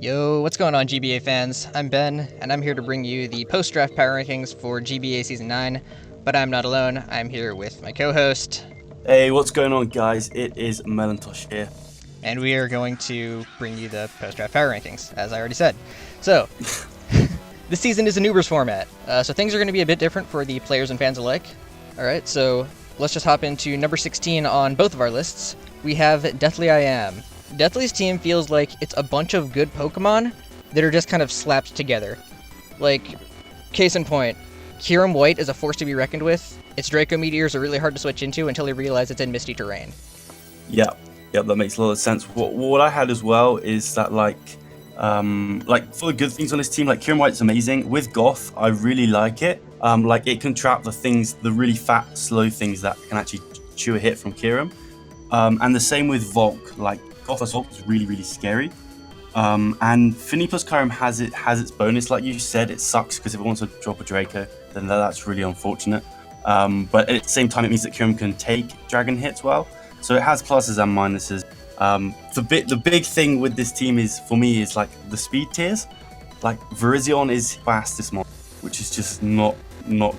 Yo, what's going on, GBA fans? I'm Ben, and I'm here to bring you the post-draft power rankings for GBA Season 9, but I'm not alone. I'm here with my co-host. Hey, what's going on, guys? It is Melontosh here. And we are going to bring you the post-draft power rankings, as I already said. So, this season is a Ubers format, so things are going to be a bit different for the players and fans alike. Alright, so let's just hop into number 16 on both of our lists. We have Deathly I Am. Deathly's team feels like it's a bunch of good Pokemon that are just kind of slapped together. Like, case in point, Kyurem White is a force to be reckoned with. Its Draco Meteors are really hard to switch into until you realize it's in misty terrain. Yeah, that makes a lot of sense. What I had as well is that like for the good things on this team, like Kyurem White's amazing. With Goth, I really like it. Like it can trap the really fat, slow things that can actually chew a hit from Kyurem. And the same with Volk. Like Goth as Volk is really, really scary. And Finny plus Kyurem has its bonus. Like you said, it sucks because if it wants to drop a Draco, then that's really unfortunate. But at the same time, it means that Kyurem can take dragon hits well. So it has pluses and minuses. The big thing with this team is, for me, is like the speed tiers. Like Virizion is fastest mon, which is just not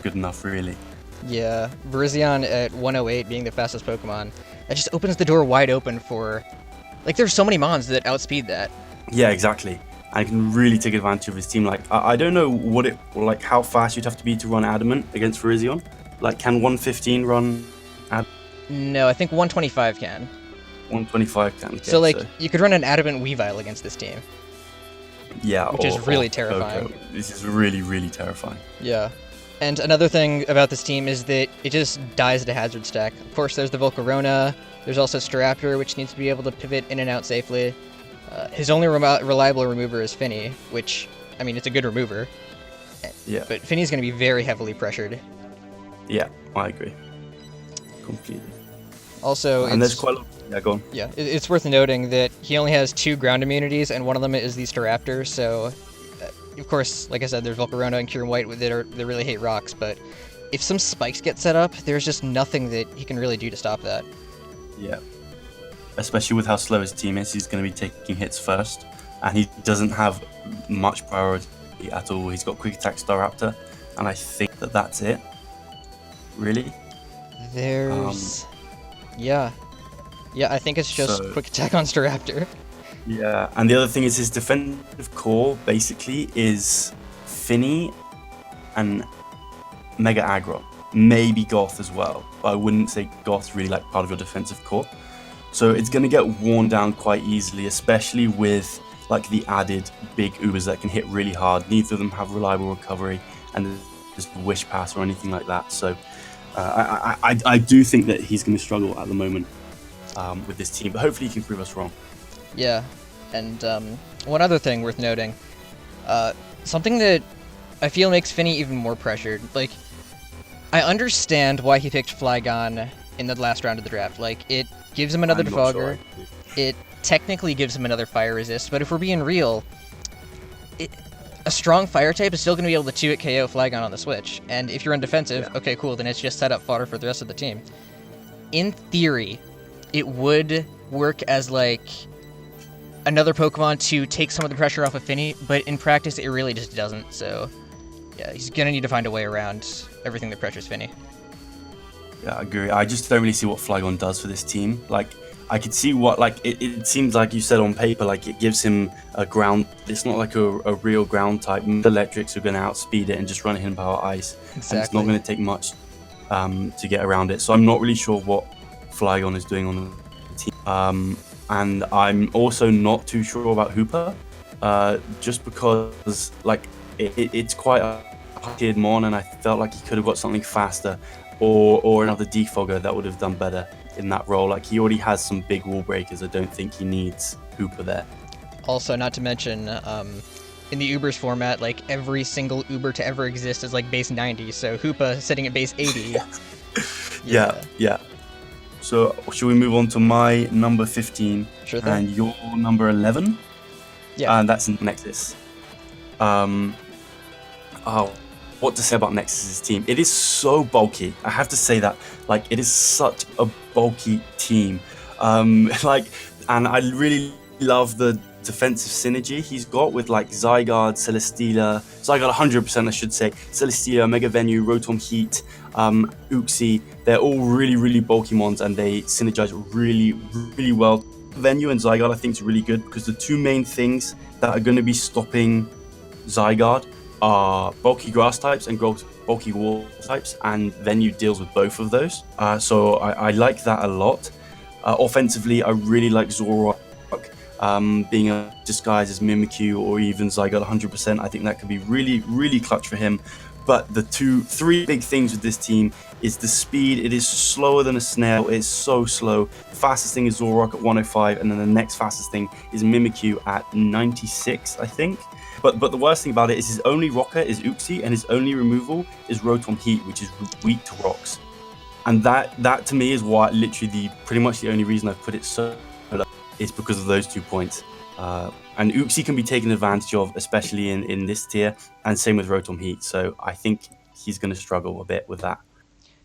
good enough, really. Yeah, Virizion at 108 being the fastest Pokemon, that just opens the door wide open for... Like, there's so many mons that outspeed that. Yeah, exactly. And can really take advantage of his team. Like, I don't know how fast you'd have to be to run Adamant against Virizion. Like, can 115 run Adamant? No, I think 125 can. 125 can. Okay, so, you could run an Adamant Weavile against this team. Yeah, which is really terrifying. Coco. This is really, really terrifying. Yeah. And another thing about this team is that it just dies at a hazard stack. Of course, there's the Volcarona. There's also Staraptor, which needs to be able to pivot in and out safely. His only reliable remover is Finny, which, I mean, it's a good remover. Yeah. But Finny's going to be very heavily pressured. Yeah, I agree. Completely. Also, and there's quite a lot. Yeah, go on. Yeah, it's worth noting that he only has 2 ground immunities, and one of them is the Staraptor, so... Of course, like I said, there's Volcarona and Kyurem White that really hate rocks, but if some spikes get set up, there's just nothing that he can really do to stop that. Yeah. Especially with how slow his team is, he's going to be taking hits first, and he doesn't have much priority at all. He's got Quick Attack Staraptor, and I think that's it. Really? There's... Yeah, I think it's just Quick Attack on Staraptor. Yeah, and the other thing is his defensive core basically is Finny and Mega Aggro. Maybe Goth as well, but I wouldn't say Goth's really like part of your defensive core. So it's going to get worn down quite easily, especially with like the added big Ubers that can hit really hard. Neither of them have reliable recovery and just Wish Pass or anything like that. So I do think that he's going to struggle at the moment with this team, but hopefully he can prove us wrong. Yeah, and one other thing worth noting, something that I feel makes Finny even more pressured. Like, I understand why he picked Flygon in the last round of the draft. Like, it gives him another Defogger, it technically gives him another Fire Resist, but if we're being real, a strong Fire type is still going to be able to 2-hit KO Flygon on the Switch, and if you're undefensive, okay, cool, then it's just set up fodder for the rest of the team. In theory, it would work as, like, another Pokemon to take some of the pressure off of Finny, but in practice it really just doesn't, so yeah, he's gonna need to find a way around everything that pressures Finny. Yeah, I agree. I just don't really see what Flygon does for this team. Like, I could see what, like, it seems like you said on paper, like, it gives him a ground, it's not like a real ground type. The Electrics are gonna outspeed it and just run it in power ice. Exactly. And it's not gonna take much to get around it, so I'm not really sure what Flygon is doing on the team. And I'm also not too sure about Hooper, just because like it's quite a tiered mon, and I felt like he could have got something faster, or another defogger that would have done better in that role. Like, he already has some big wall breakers. I don't think he needs Hooper there. Also, not to mention, in the Ubers format, like, every single Uber to ever exist is like base 90, so Hoopa sitting at base 80. Yeah. So, should we move on to my number 15? Sure thing. And your number 11? Yeah. And that's Nexus. What to say about Nexus's team? It is so bulky. I have to say that. Like, it is such a bulky team. And I really love the defensive synergy he's got with like Zygarde, Celesteela, Zygarde 100% I should say, Celesteela, Mega Venue, Rotom Heat, Uxie. They're all really bulky mons and they synergize really well. Venue and Zygarde I think is really good because the two main things that are going to be stopping Zygarde are bulky grass types and bulky water types, and Venue deals with both of those. So I like that a lot. Offensively, I really like Zoroark being a disguise as Mimikyu or even Zygarde 100%. I think that could be really clutch for him. But the three big things with this team is the speed. It is slower than a snail. It's so slow. The fastest thing is Zoroark at 105, and then the next fastest thing is Mimikyu at 96, I think. But the worst thing about it is his only rocker is Uxie, and his only removal is Rotom Heat, which is weak to rocks. And that to me is why literally pretty much the only reason I've put it so low is because of those 2 points. And Uxie can be taken advantage of, especially in this tier, and same with Rotom Heat. So I think he's going to struggle a bit with that.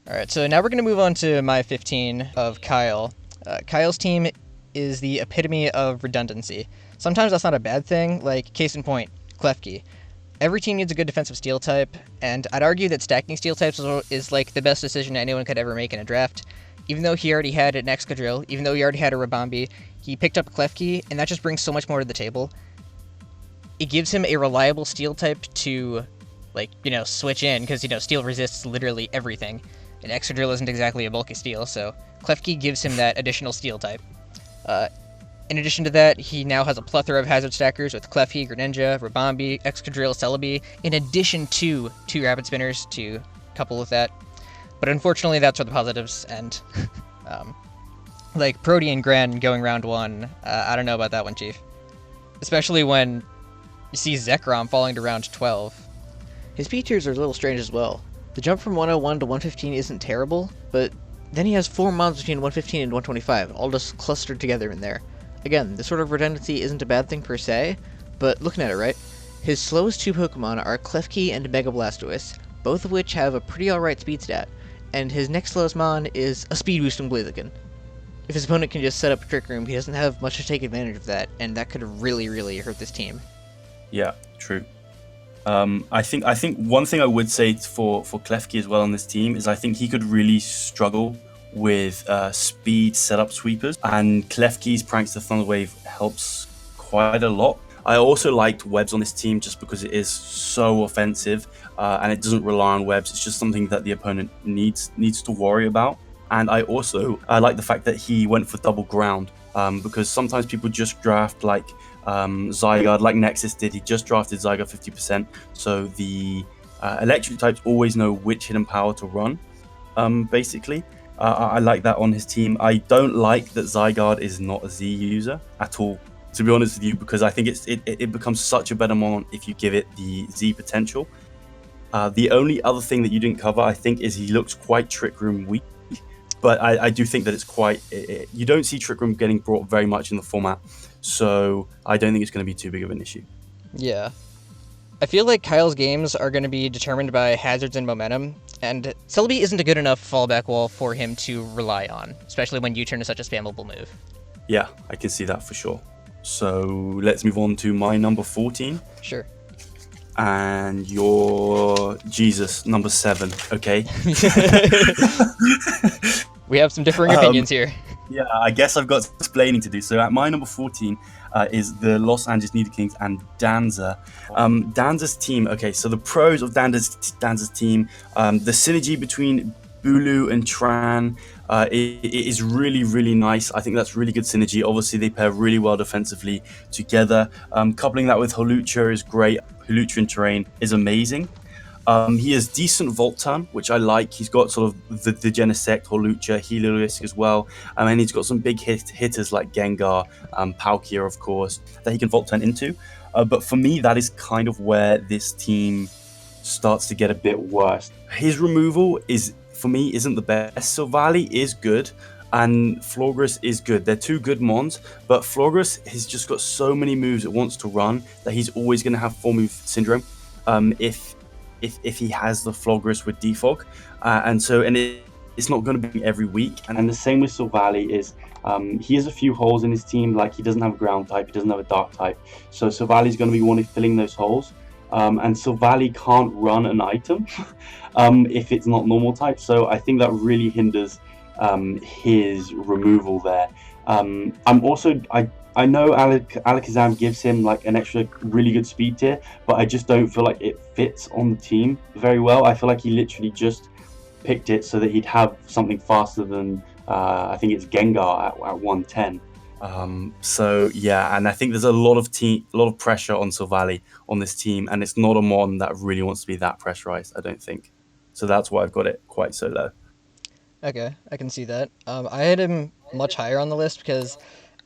All right, so now we're going to move on to my 15 of Kyle. Kyle's team is the epitome of redundancy. Sometimes that's not a bad thing, like case in point, Klefki. Every team needs a good defensive steel type, and I'd argue that stacking steel types is like the best decision anyone could ever make in a draft. Even though he already had an Excadrill, even though he already had a Rabambi, he picked up Klefki, and that just brings so much more to the table. It gives him a reliable steel type to, switch in, because, steel resists literally everything. And Excadrill isn't exactly a bulky steel, so Klefki gives him that additional steel type. In addition to that, he now has a plethora of hazard stackers with Klefki, Greninja, Rabambi, Excadrill, Celebi, in addition to 2 Rapid Spinners to couple with that. But unfortunately, that's for the positives, and Protean Gran going round 1, I don't know about that one, Chief. Especially when you see Zekrom falling to round 12. His P tiers are a little strange as well. The jump from 101 to 115 isn't terrible, but then he has 4 mobs between 115 and 125, all just clustered together in there. Again, this sort of redundancy isn't a bad thing per se, but looking at it right, his slowest 2 Pokemon are Klefki and Mega Blastoise, both of which have a pretty alright speed stat, and his next slowest mon is a speed boost in Blaziken. If his opponent can just set up a Trick Room, he doesn't have much to take advantage of that, and that could really hurt this team. Yeah, true. I think one thing I would say for Klefki as well on this team is I think he could really struggle with speed setup sweepers, and Klefki's Prankster Thunder Wave helps quite a lot. I also liked webs on this team just because it is so offensive and it doesn't rely on webs. It's just something that the opponent needs to worry about. And I also like the fact that he went for double ground because sometimes people just draft Zygarde, like Nexus did. He just drafted Zygarde 50%, so the electric types always know which hidden power to run, basically. I like that on his team. I don't like that Zygarde is not a Z user at all, to be honest with you, because I think it becomes such a better mon if you give it the Z potential. The only other thing that you didn't cover, I think, is he looks quite Trick Room weak, but I do think that it's quite... you don't see Trick Room getting brought very much in the format, so I don't think it's going to be too big of an issue. Yeah. I feel like Kyle's games are going to be determined by hazards and momentum, and Celebi isn't a good enough fallback wall for him to rely on, especially when U-turn is such a spammable move. Yeah, I can see that for sure. So let's move on to my number 14. Sure. And your Jesus, number 7, okay? We have some differing opinions here. Yeah, I guess I've got explaining to do. So at my number 14 is the Los Angeles Nidoking and Danza. Danza's team, okay, so the pros of Danza's team, the synergy between Bulu and Tran is really nice. I think that's really good synergy. Obviously, they pair really well defensively together. Coupling that with Holucha is great. Holucha in terrain is amazing. He has decent Volt Turn, which I like. He's got sort of the Genesect, Holucha, Heliolisk as well. And he's got some big hitters like Gengar, Palkia, of course, that he can Volt Turn into. But for me, that is kind of where this team starts to get a bit worse. His removal for me, isn't the best. Silvally is good, and Florges is good. They're 2 good mons, but Florges has just got so many moves it wants to run that he's always going to have 4-move syndrome if he has the Florges with Defog. And it's not going to be every week. And then the same with Silvally is He has a few holes in his team, like he doesn't have a ground type, he doesn't have a dark type. So Silvali's going to be one of filling those holes. And Silvally can't run an item if it's not normal type. So I think that really hinders his removal there. I know Alakazam gives him like an extra really good speed tier, but I just don't feel like it fits on the team very well. I feel like he literally just picked it so that he'd have something faster than I think it's Gengar at 110. So yeah, and I think there's a lot of pressure on Silvally on this team, and it's not a mon that really wants to be that pressurized, I don't think. So that's why I've got it quite so low. Okay, I can see that. I had him much higher on the list because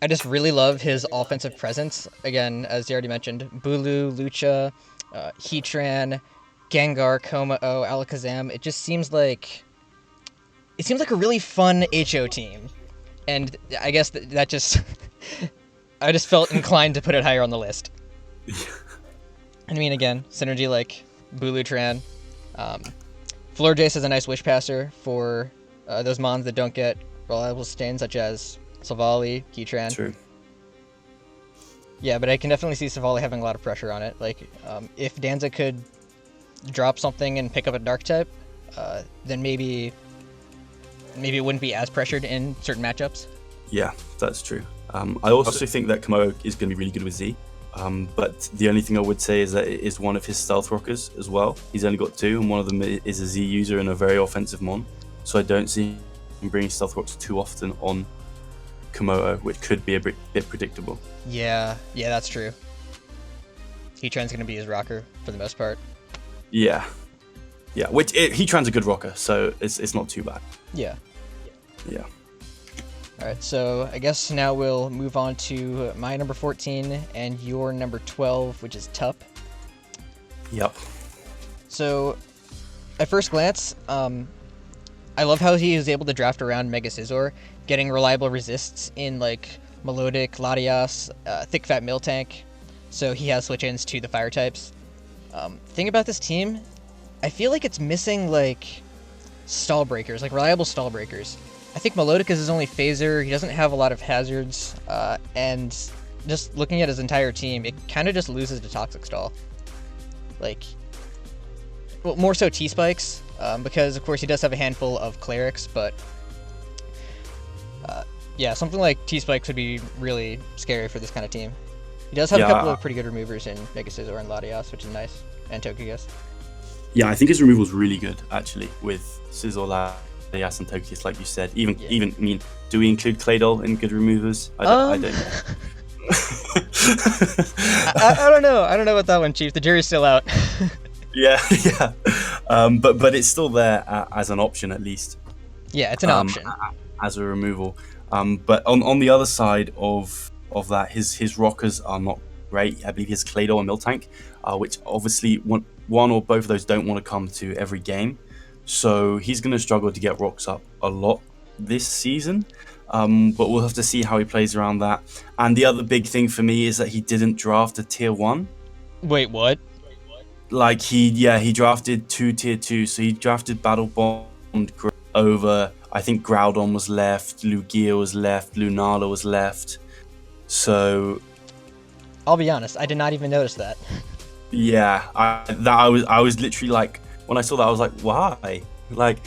I just really love his offensive presence. Again, as you already mentioned, Bulu, Lucha, Heatran, Gengar, Komao, Alakazam. It seems like a really fun HO team, and I guess that just I just felt inclined to put it higher on the list. I mean, again, synergy like Bulutran. Florjace is a nice wish passer for those mons that don't get reliable stains, such as Silvally, Heatran. True. Yeah, but I can definitely see Silvally having a lot of pressure on it. Like, if Danza could drop something and pick up a dark type, then maybe it wouldn't be as pressured in certain matchups. Yeah, that's true. I also think that Komao is going to be really good with Z. But the only thing I would say is that it is one of his stealth rockers as well. He's only got 2, and one of them is a Z user and a very offensive mon. So I don't see him bringing stealth rocks too often on Komao, which could be a bit predictable. Yeah, that's true. Heatran's going to be his rocker for the most part. Yeah, Heatran's a good rocker, so it's not too bad. Yeah. Yeah. Alright, so I guess now we'll move on to my number 14 and your number 12, which is Tup. Yep. So, at first glance, I love how he is able to draft around Mega Scizor, getting reliable resists in like Melodic, Latias, Thick Fat Miltank, so he has switch-ins to the fire types. Thing about this team, I feel like it's missing like stall breakers, like reliable stall breakers. I think Melodic is his only phaser, he doesn't have a lot of hazards, and just looking at his entire team, it kind of just loses to Toxic Stall. Like, well, more so T-Spikes, because of course he does have a handful of Clerics, but yeah, something like T-Spikes would be really scary for this kind of team. He does have a couple of pretty good removers in Mega Scizor and Latias, which is nice, and Togekiss. Yeah, I think his removal is really good, actually, with Scizor, Latias, and Togekiss, like you said. Even, I mean, do we include Claydol in good removers? I don't know. I don't know. I don't know about that one, Chief. The jury's still out. Yeah. But it's still there as an option, at least. Yeah, it's an option. As a removal. But on the other side of that, his rockers are not great. I believe he has Claydol and Miltank, which obviously one or both of those don't want to come to every game. So he's going to struggle to get rocks up a lot this season. But we'll have to see how he plays around that. And the other big thing for me is that he didn't draft a tier 1. Wait, what? Like he drafted 2 tier 2. So he drafted Battle Bond over, I think Groudon was left, Lugia was left, Lunala was left. So I'll be honest, I did not even notice that. Yeah, I was literally like, when I saw that, I was like, why? Like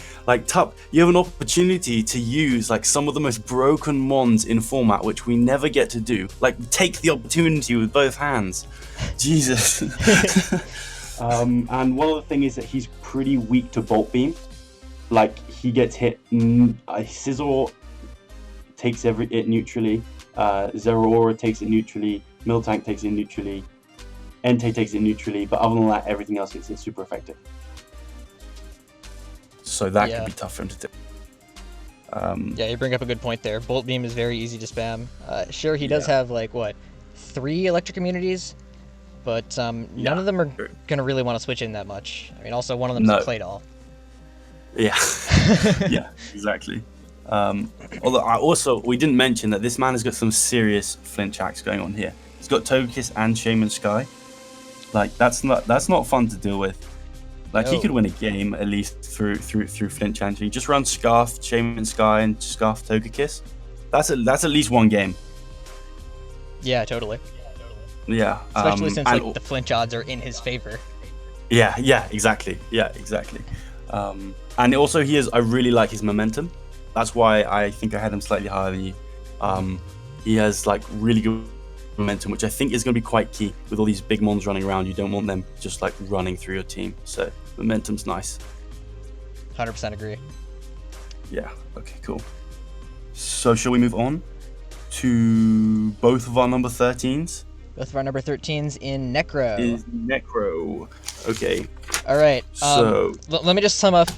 Tup, you have an opportunity to use like some of the most broken mons in format, which we never get to do. Like, take the opportunity with both hands. Jesus. And one other thing is that he's pretty weak to Bolt Beam. Like, he gets hit. Scizor takes it neutrally. Zeraora takes it neutrally. Miltank takes it neutrally. Entei takes it neutrally. But other than that, everything else is super effective. So that could be tough for him to do. Yeah, you bring up a good point there. Bolt Beam is very easy to spam. Sure, he does have, like, 3 electric immunities? But none of them are going to really want to switch in that much. I mean, also, one of them is a Claydol. Yeah. Yeah, exactly. Although we didn't mention that this man has got some serious flinch hacks going on here. He's got Togekiss and Shaman Sky. Like, that's not fun to deal with. Like, he could win a game at least through flinch hacks. He just runs Scarf, Shaman Sky, and Scarf Togekiss. That's at least one game. Yeah, totally. Yeah. Especially since like the flinch odds are in his favor. Yeah, exactly. And also I really like his momentum. That's why I think I had him slightly higher than you. He has like really good momentum, which I think is going to be quite key with all these big mons running around. You don't want them just like running through your team. So momentum's nice. 100% agree. Yeah. Okay, cool. So shall we move on to both of our number 13s? Both of our number 13s in Necro. Is Necro. Okay. All right. So let me just sum up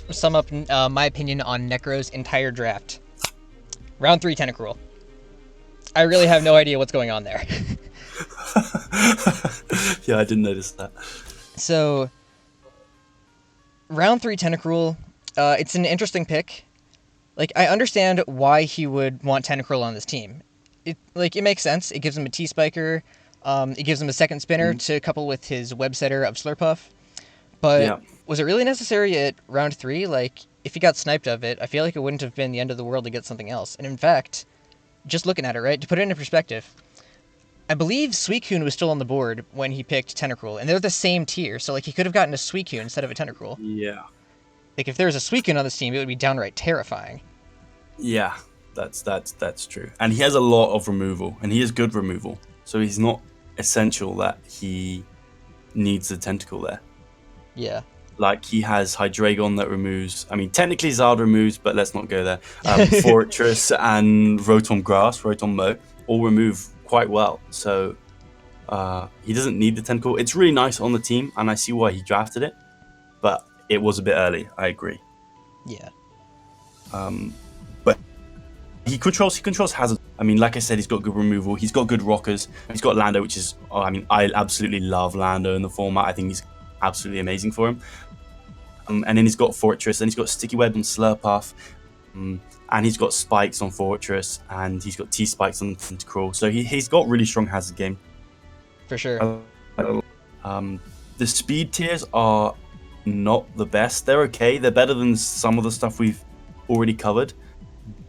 my opinion on Necro's entire draft. Round 3 Tentacruel. I really have no idea what's going on there. Yeah, I didn't notice that. So, round 3 Tentacruel, it's an interesting pick. Like, I understand why he would want Tentacruel on this team. It makes sense. It gives him a T-Spiker. It gives him a second spinner to couple with his web setter of Slurpuff. But was it really necessary at round 3? Like, if he got sniped of it, I feel like it wouldn't have been the end of the world to get something else. And in fact, just looking at it, right, to put it into perspective, I believe Suicune was still on the board when he picked Tentacruel, and they're the same tier, so like he could have gotten a Suicune instead of a Tentacruel. Yeah. Like if there was a Suicune on this team, it would be downright terrifying. Yeah, that's true. And he has a lot of removal, and he has good removal. So he's not essential that he needs a tentacle there. Yeah. Like he has Hydreigon that removes. I mean, technically Zard removes, but let's not go there. Fortress and Rotom Grass, Rotom Mo, all remove quite well. So he doesn't need the tentacle. It's really nice on the team, and I see why he drafted it. But it was a bit early. I agree. Yeah. But he controls hazard. I mean, like I said, he's got good removal. He's got good rockers. He's got Lando, which is. I mean, I absolutely love Lando in the format. I think he's absolutely amazing for him. And then he's got Fortress, and he's got Sticky Web and Slurpuff, and he's got Spikes on Fortress, and he's got T-Spikes on Tentacruel. So he's got really strong hazard game. For sure. The speed tiers are not the best. They're okay. They're better than some of the stuff we've already covered.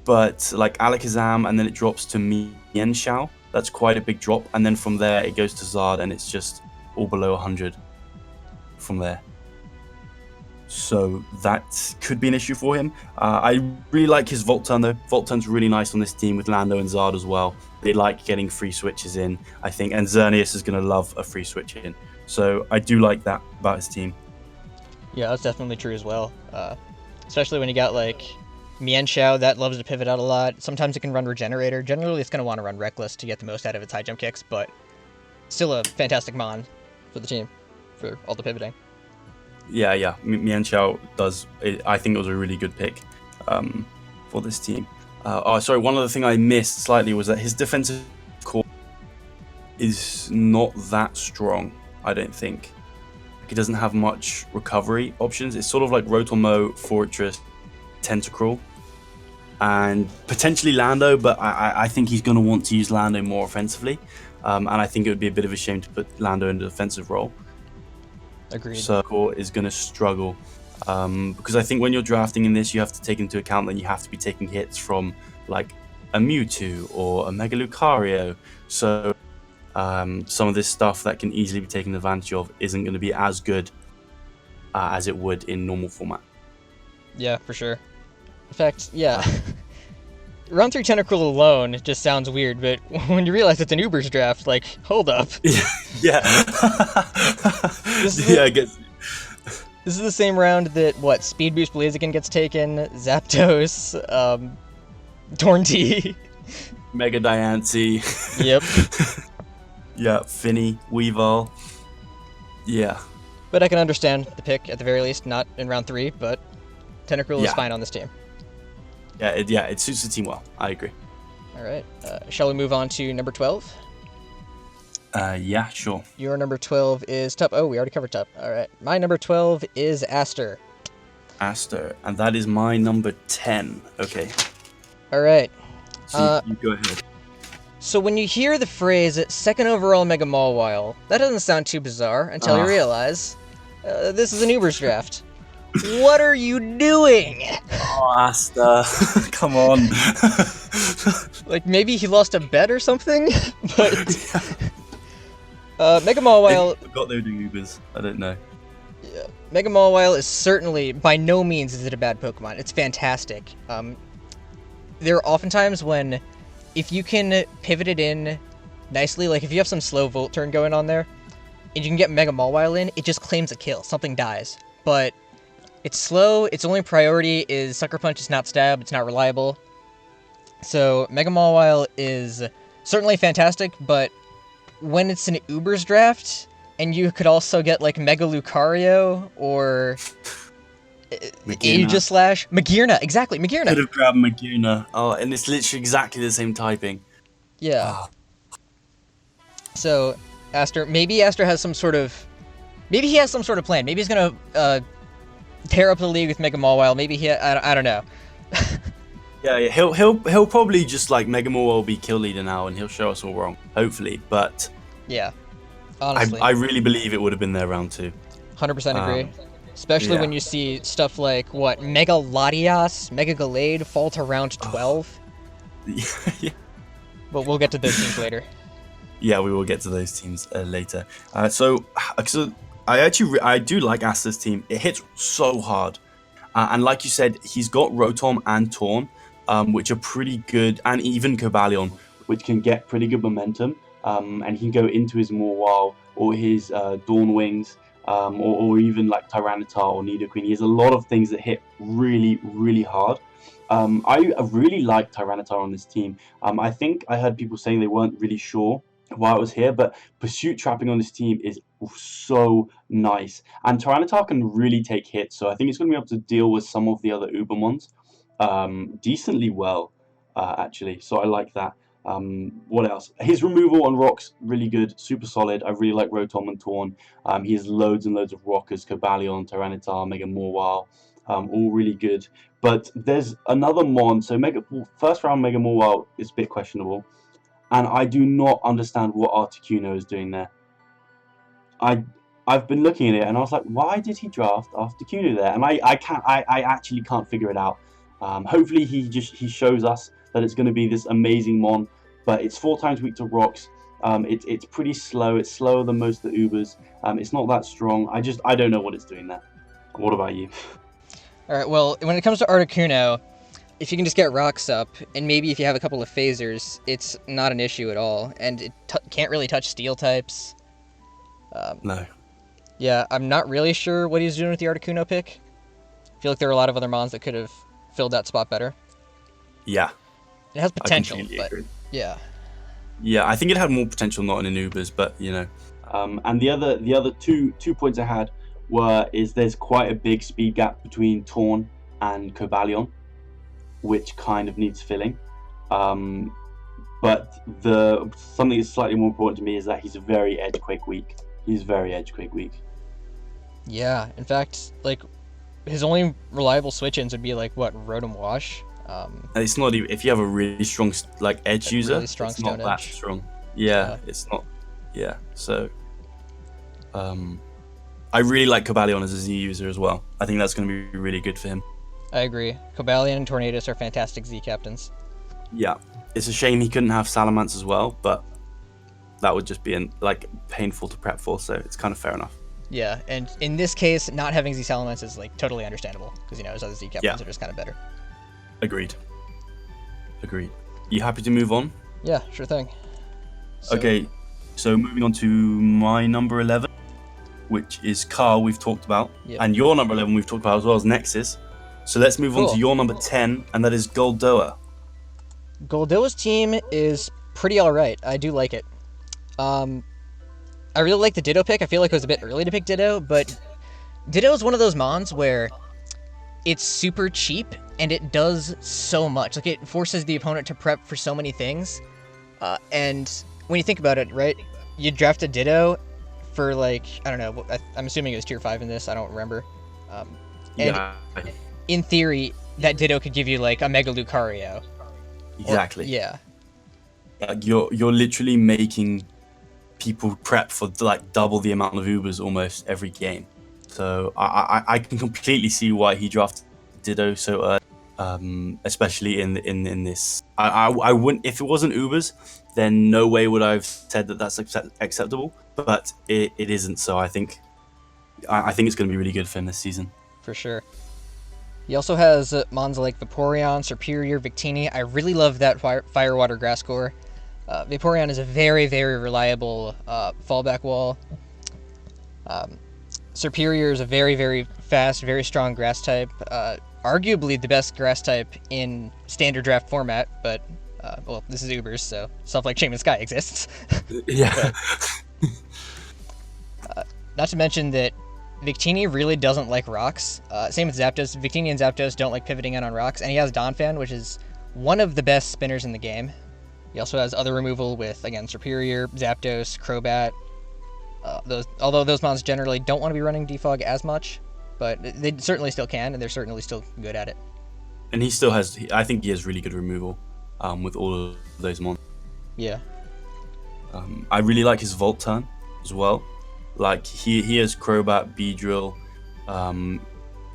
But like Alakazam, and then it drops to Mienshao. That's quite a big drop. And then from there, it goes to Zard, and it's just all below 100 from there. So that could be an issue for him. I really like his Volt Turn though. Volt Turn's really nice on this team with Lando and Zard as well. They like getting free switches in, I think, and Xerneas is going to love a free switch in. So I do like that about his team. Yeah, that's definitely true as well. Especially when you got like Mienshao that loves to pivot out a lot. Sometimes it can run Regenerator. Generally, it's going to want to run Reckless to get the most out of its high jump kicks, but still a fantastic mon for the team for all the pivoting. Yeah. Mienshao does. I think it was a really good pick for this team. Sorry, one other thing I missed slightly was that his defensive core is not that strong, I don't think. He doesn't have much recovery options. It's sort of like Rotom, Fortress, Tentacruel, and potentially Lando, but I think he's going to want to use Lando more offensively. And I think it would be a bit of a shame to put Lando in a defensive role. Agreed. So core is going to struggle because I think when you're drafting in this, you have to take into account that you have to be taking hits from like a Mewtwo or a Mega Lucario. So some of this stuff that can easily be taken advantage of isn't going to be as good as it would in normal format. Yeah, for sure. In fact, yeah. Round 3 Tentacruel alone just sounds weird, but when you realize it's an Uber's draft, like, hold up. Yeah. I guess. This is the same round that, Speed Boost Blaziken gets taken, Zapdos, Tornti. Mega Diancie. Yep. Yeah, Finny, Weavile. Yeah. But I can understand the pick, at the very least, not in round 3, but Tentacruel is fine on this team. Yeah, it suits the team well. I agree. All right. Shall we move on to number 12? Yeah, sure. Your number 12 is Tup. Oh, we already covered Tup. All right. My number 12 is Astor. Astor, and that is my number 10. Okay. All right. So you go ahead. So when you hear the phrase second overall Mega Mawile, that doesn't sound too bizarre until you realize this is an Uber's draft. What are you doing? Oh, Astor, come on. Like, maybe he lost a bet or something? But Mega Mawile... I forgot they were doing Ubers. I don't know. Yeah. Mega Mawile is certainly, by no means is it a bad Pokemon. It's fantastic. There are oftentimes when, if you can pivot it in nicely, like if you have some slow Volt turn going on there, and you can get Mega Mawile in, it just claims a kill. Something dies. But it's slow, its only priority is Sucker Punch, it's not Stab, it's not reliable. So Mega Mawile is certainly fantastic, but when it's an Ubers draft, and you could also get like Mega Lucario or Aegislash. Magearna, exactly, Magearna. Could have grabbed Magearna. Oh, and it's literally exactly the same typing. Yeah. Oh. So, maybe Astor has some sort of... Maybe he has some sort of plan. Maybe he's gonna tear up the league with Mega Mawile. Maybe I don't know. Yeah, he'll probably just like Mega Mawile will be kill leader now, and he'll show us all wrong, hopefully. But Yeah, honestly. I really believe it would have been there round 2. 100% agree. Especially yeah. when you see stuff like, what, Mega Latias, Mega Gallade fall to round 12. Yeah. But we'll get to those teams later. Yeah, we will get to those teams later. So I do like Astor's team. It hits so hard. And like you said, he's got Rotom and Torn, which are pretty good, and even Cobalion, which can get pretty good momentum. And he can go into his Mawile or his Dawn Wings, or even like Tyranitar or Nidoqueen. He has a lot of things that hit really, really hard. I really like Tyranitar on this team. I think I heard people saying they weren't really sure why it was here, but Pursuit Trapping on this team is so nice. And Tyranitar can really take hits, so I think it's going to be able to deal with some of the other Ubermons decently well, actually. So I like that. What else? His removal on rocks, really good, super solid. I really like Rotom and Torn. He has loads and loads of rockers, Cobalion, Tyranitar, Mega Mawile, all really good. But there's another Mon, so first round Mega Mawile is a bit questionable. And I do not understand what Articuno is doing there. I've been looking at it and I was like, why did he draft Articuno there? And I actually can't figure it out. Hopefully he shows us that it's going to be this amazing Mon, but it's 4 times weak to rocks. It's pretty slow. It's slower than most of the Ubers. It's not that strong. I don't know what it's doing there. What about you? All right. Well, when it comes to Articuno, if you can just get rocks up, and maybe if you have a couple of phasers, it's not an issue at all, and it can't really touch steel types. No. Yeah, I'm not really sure what he's doing with the Articuno pick. I feel like there are a lot of other Mons that could have filled that spot better. Yeah. It has potential, but agree. Yeah. Yeah, I think it had more potential not in Ubers, but you know. And the other two points I had is there's quite a big speed gap between Torn and Cobalion, which kind of needs filling. But something that's slightly more important to me is that he's very edge quick weak. He's very edge quick weak. Yeah, in fact, like his only reliable switch-ins would be like what, Rotom Wash. It's not even if you have a really strong like edge user. Really strong it's not that edge. strong. Yeah, it's not. Yeah, so I really like Cobalion as a Z user as well. I think that's going to be really good for him. I agree. Cobalion and Tornadus are fantastic Z captains. Yeah, it's a shame he couldn't have Salamence as well, but that would just be painful to prep for. So it's kind of fair enough. Yeah, and in this case, not having Z Salamence is like totally understandable because his other Z captains are just kind of better. Agreed. You happy to move on? Yeah, sure thing. Okay, so moving on to my number 11, which is Carl, we've talked about, and your number 11 we've talked about as well as Nexus. So let's move on to your number 10, and that is Goldoa. Goldoa's team is pretty alright. I do like it. I really like the Ditto pick. I feel like it was a bit early to pick Ditto, but Ditto is one of those Mons where it's super cheap and it does so much. Like, it forces the opponent to prep for so many things. And when you think about it, right, you draft a Ditto for, like, I don't know, I'm assuming it was tier 5 in this, I don't remember. In theory, that Ditto could give you, like, a Mega Lucario. Exactly. Yeah. You're literally making people prep for, like, double the amount of Ubers almost every game. So I can completely see why he drafted Ditto so early, especially in this I wouldn't, if it wasn't Ubers, then no way would I have said that that's acceptable. But it isn't. So I think it's going to be really good for him this season. For sure. He also has mons like Vaporeon, Superior, Victini. I really love that Fire Water Grass core. Vaporeon is a very, very reliable fallback wall. Superior is a very, very fast, very strong grass type. Arguably the best grass type in standard draft format, but, well, this is Ubers, so stuff like Shaman Sky exists. Yeah. Not to mention that Victini really doesn't like rocks. Same with Zapdos. Victini and Zapdos don't like pivoting in on rocks, and he has Donphan, which is one of the best spinners in the game. He also has other removal with, again, Superior, Zapdos, Crobat. Although those mons generally don't want to be running Defog as much, but they certainly still can, and they're certainly still good at it. And he still has, I think he has really good removal with all of those mons. Yeah. I really like his Volt turn as well. Like, he has Crobat, Beedrill, Zapdos,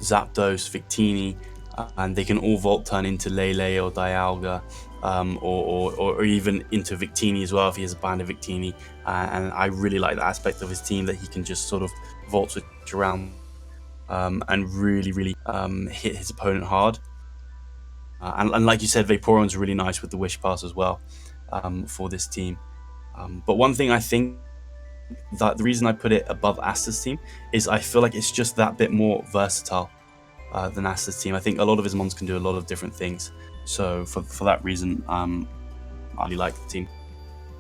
Victini, and they can all Volt turn into Lele or Dialga, or even into Victini as well if he has a Band of Victini. And I really like that aspect of his team, that he can just sort of Volt switch around and really, really hit his opponent hard. And like you said, Vaporeon's really nice with the Wish Pass as well for this team. But one thing I think that the reason I put it above Astor's team is I feel like it's just that bit more versatile than Astor's team. I think a lot of his mons can do a lot of different things. So for that reason, I really like the team.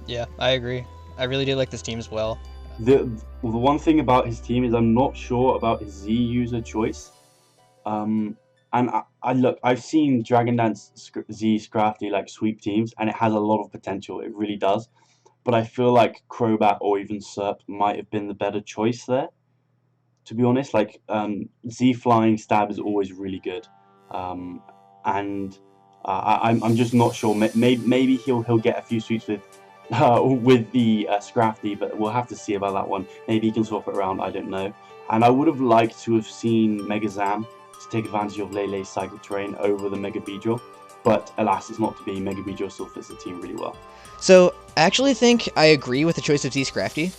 Yeah, I agree. I really do like this team as well. The one thing about his team is I'm not sure about his Z user choice. And I've seen Dragon Dance Z Scrafty like sweep teams, and it has a lot of potential. It really does. But I feel like Crobat or even Serp might have been the better choice there, to be honest. Like, Z Flying Stab is always really good. I'm just not sure. Maybe he'll get a few sweeps with the Scrafty, but we'll have to see about that one. Maybe he can swap it around, I don't know. And I would have liked to have seen Megazam to take advantage of Lele's Psychic Terrain over the Mega Beedrill, but alas, it's not to be. Mega Beedrill still fits the team really well. So, I actually think I agree with the choice of Z Scrafty.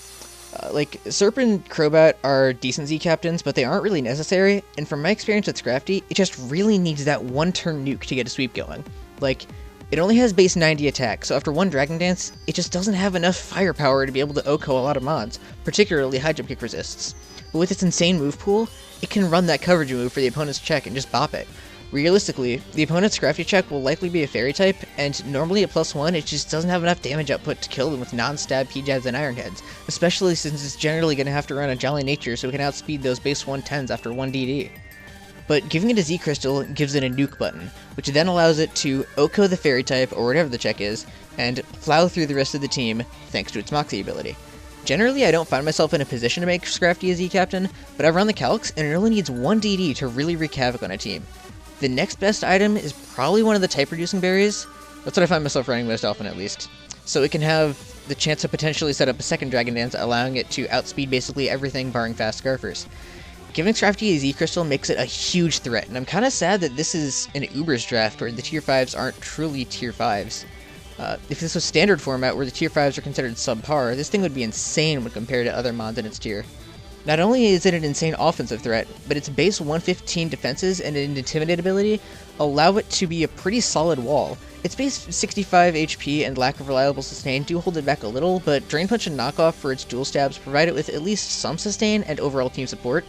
Like, Serp and Crobat are decent Z captains, but they aren't really necessary, and from my experience with Scrafty, it just really needs that one-turn nuke to get a sweep going. Like, it only has base 90 attack, so after one Dragon Dance, it just doesn't have enough firepower to be able to OHKO a lot of mods, particularly high jump kick resists. But with its insane move pool, it can run that coverage move for the opponent's check and just bop it. Realistically, the opponent's Scrafty check will likely be a Fairy type, and normally at +1 it just doesn't have enough damage output to kill them with non-stab P-Jabs and Iron Heads, especially since it's generally going to have to run a Jolly Nature so it can outspeed those base 110s after 1 DD. But giving it a Z Crystal gives it a nuke button, which then allows it to OHKO the Fairy type, or whatever the check is, and plow through the rest of the team thanks to its Moxie ability. Generally, I don't find myself in a position to make Scrafty a Z captain, but I've run the calcs, and it only needs 1 DD to really wreak havoc on a team. The next best item is probably one of the type-reducing berries. That's what I find myself running most often, at least. So it can have the chance to potentially set up a second Dragon Dance, allowing it to outspeed basically everything barring fast Scarfers. Giving Scrafty a Z Crystal makes it a huge threat, and I'm kind of sad that this is an Ubers draft where the Tier 5s aren't truly Tier 5s. If this was standard format where the Tier 5s are considered subpar, this thing would be insane when compared to other mods in its tier. Not only is it an insane offensive threat, but its base 115 defenses and an Intimidate ability allow it to be a pretty solid wall. Its base 65 HP and lack of reliable sustain do hold it back a little, but Drain Punch and Knockoff for its dual stabs provide it with at least some sustain and overall team support.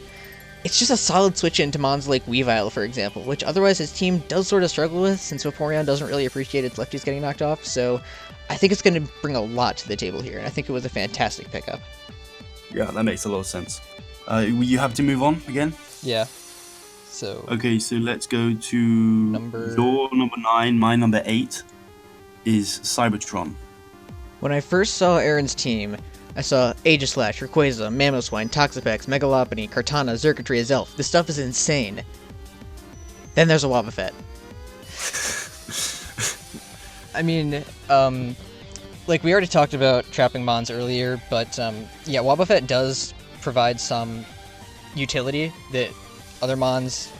It's just a solid switch into mons like Weavile, for example, which otherwise his team does sort of struggle with, since Vaporeon doesn't really appreciate its lefties getting knocked off, so I think it's going to bring a lot to the table here, and I think it was a fantastic pickup. Yeah, that makes a lot of sense. You have to move on again? Yeah. So. Okay, so let's go to your number 9. My number 8 is Cybertron. When I first saw Aaron's team, I saw Aegislash, Rayquaza, Mamoswine, Toxapex, Megalopony, Kartana, Xurkitree, Azelf. This stuff is insane. Then there's a Wobbuffet. I mean, like we already talked about trapping mons earlier, but yeah, Wobbuffet does provide some utility that other mons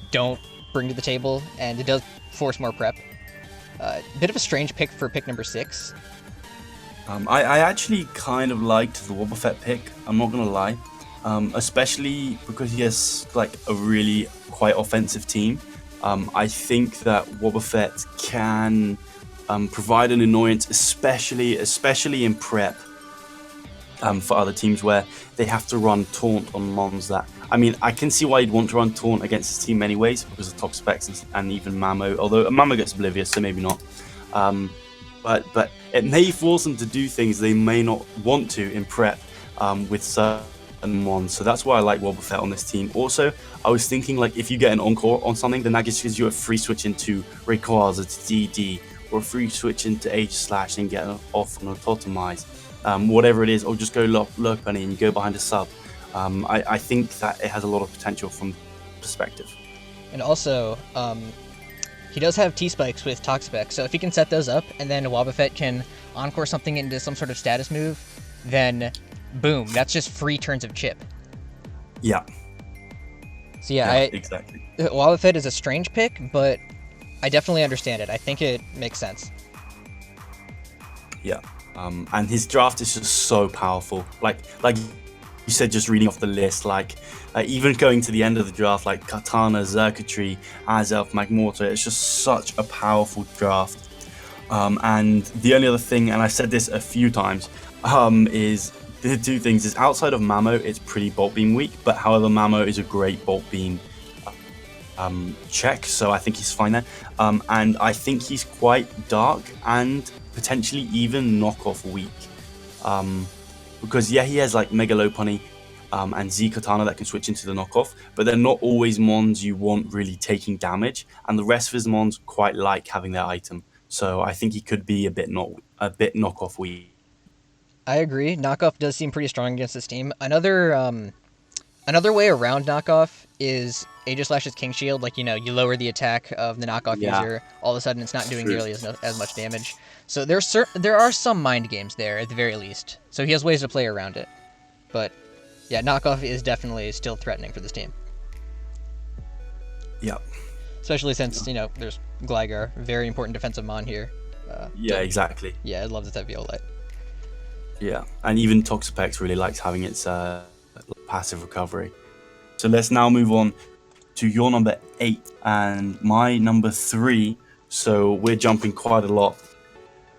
don't bring to the table, and it does force more prep. Bit of a strange pick for pick number 6. I actually kind of liked the Wobbuffet pick, I'm not gonna lie. Especially because he has like a really quite offensive team. I think that Wobbuffet can provide an annoyance, especially in prep, for other teams where they have to run taunt on mons. That, I mean, I can see why you'd want to run taunt against his team anyways because of top specs and even Mamo. Although Mamo gets oblivious, so maybe not. But it may force them to do things they may not want to in prep with certain mons. So that's why I like Wobbuffet on this team. Also, I was thinking like if you get an encore on something, then that just gives you a free switch into Rayquaza to DD, or a free switch into Aegislash and get off on a Totemize. Whatever it is, or just go Lopunny and you go behind a sub. I think that it has a lot of potential from perspective. And also, he does have T-Spikes with Toxapex, so if he can set those up, and then Wobbuffet can encore something into some sort of status move, then boom, that's just free turns of chip. Yeah. So yeah, exactly. Wobbuffet is a strange pick, but I definitely understand it. I think it makes sense. Yeah. And his draft is just so powerful. Like you said, just reading off the list, even going to the end of the draft, like Katana, Xurkitree, Azelf, Magmortar, it's just such a powerful draft. And the only other thing, and I said this a few times, is the two things is outside of Mamo, it's pretty Bolt Beam weak, but however, Mamo is a great Bolt Beam check, so I think he's fine there. And I think he's quite dark and potentially even knockoff weak. Because yeah, he has like Mega Lopunny and Z Katana that can switch into the knockoff, but they're not always mons you want really taking damage, and the rest of his mons quite like having their item. So I think he could be a bit knockoff weak. I agree. Knockoff does seem pretty strong against this team. Another way around knockoff is Aegislash's King Shield. Like, you lower the attack of the knockoff user. All of a sudden, it's not doing nearly as much damage. So there are some mind games there at the very least. So he has ways to play around it. But yeah, knockoff is definitely still threatening for this team. Yeah. Especially since there's Gligar, very important defensive mon here. Exactly. Yeah, I love the Violite. Yeah, and even Toxapex really likes having its passive recovery. So let's now move on to your number 8 and my number 3. So we're jumping quite a lot.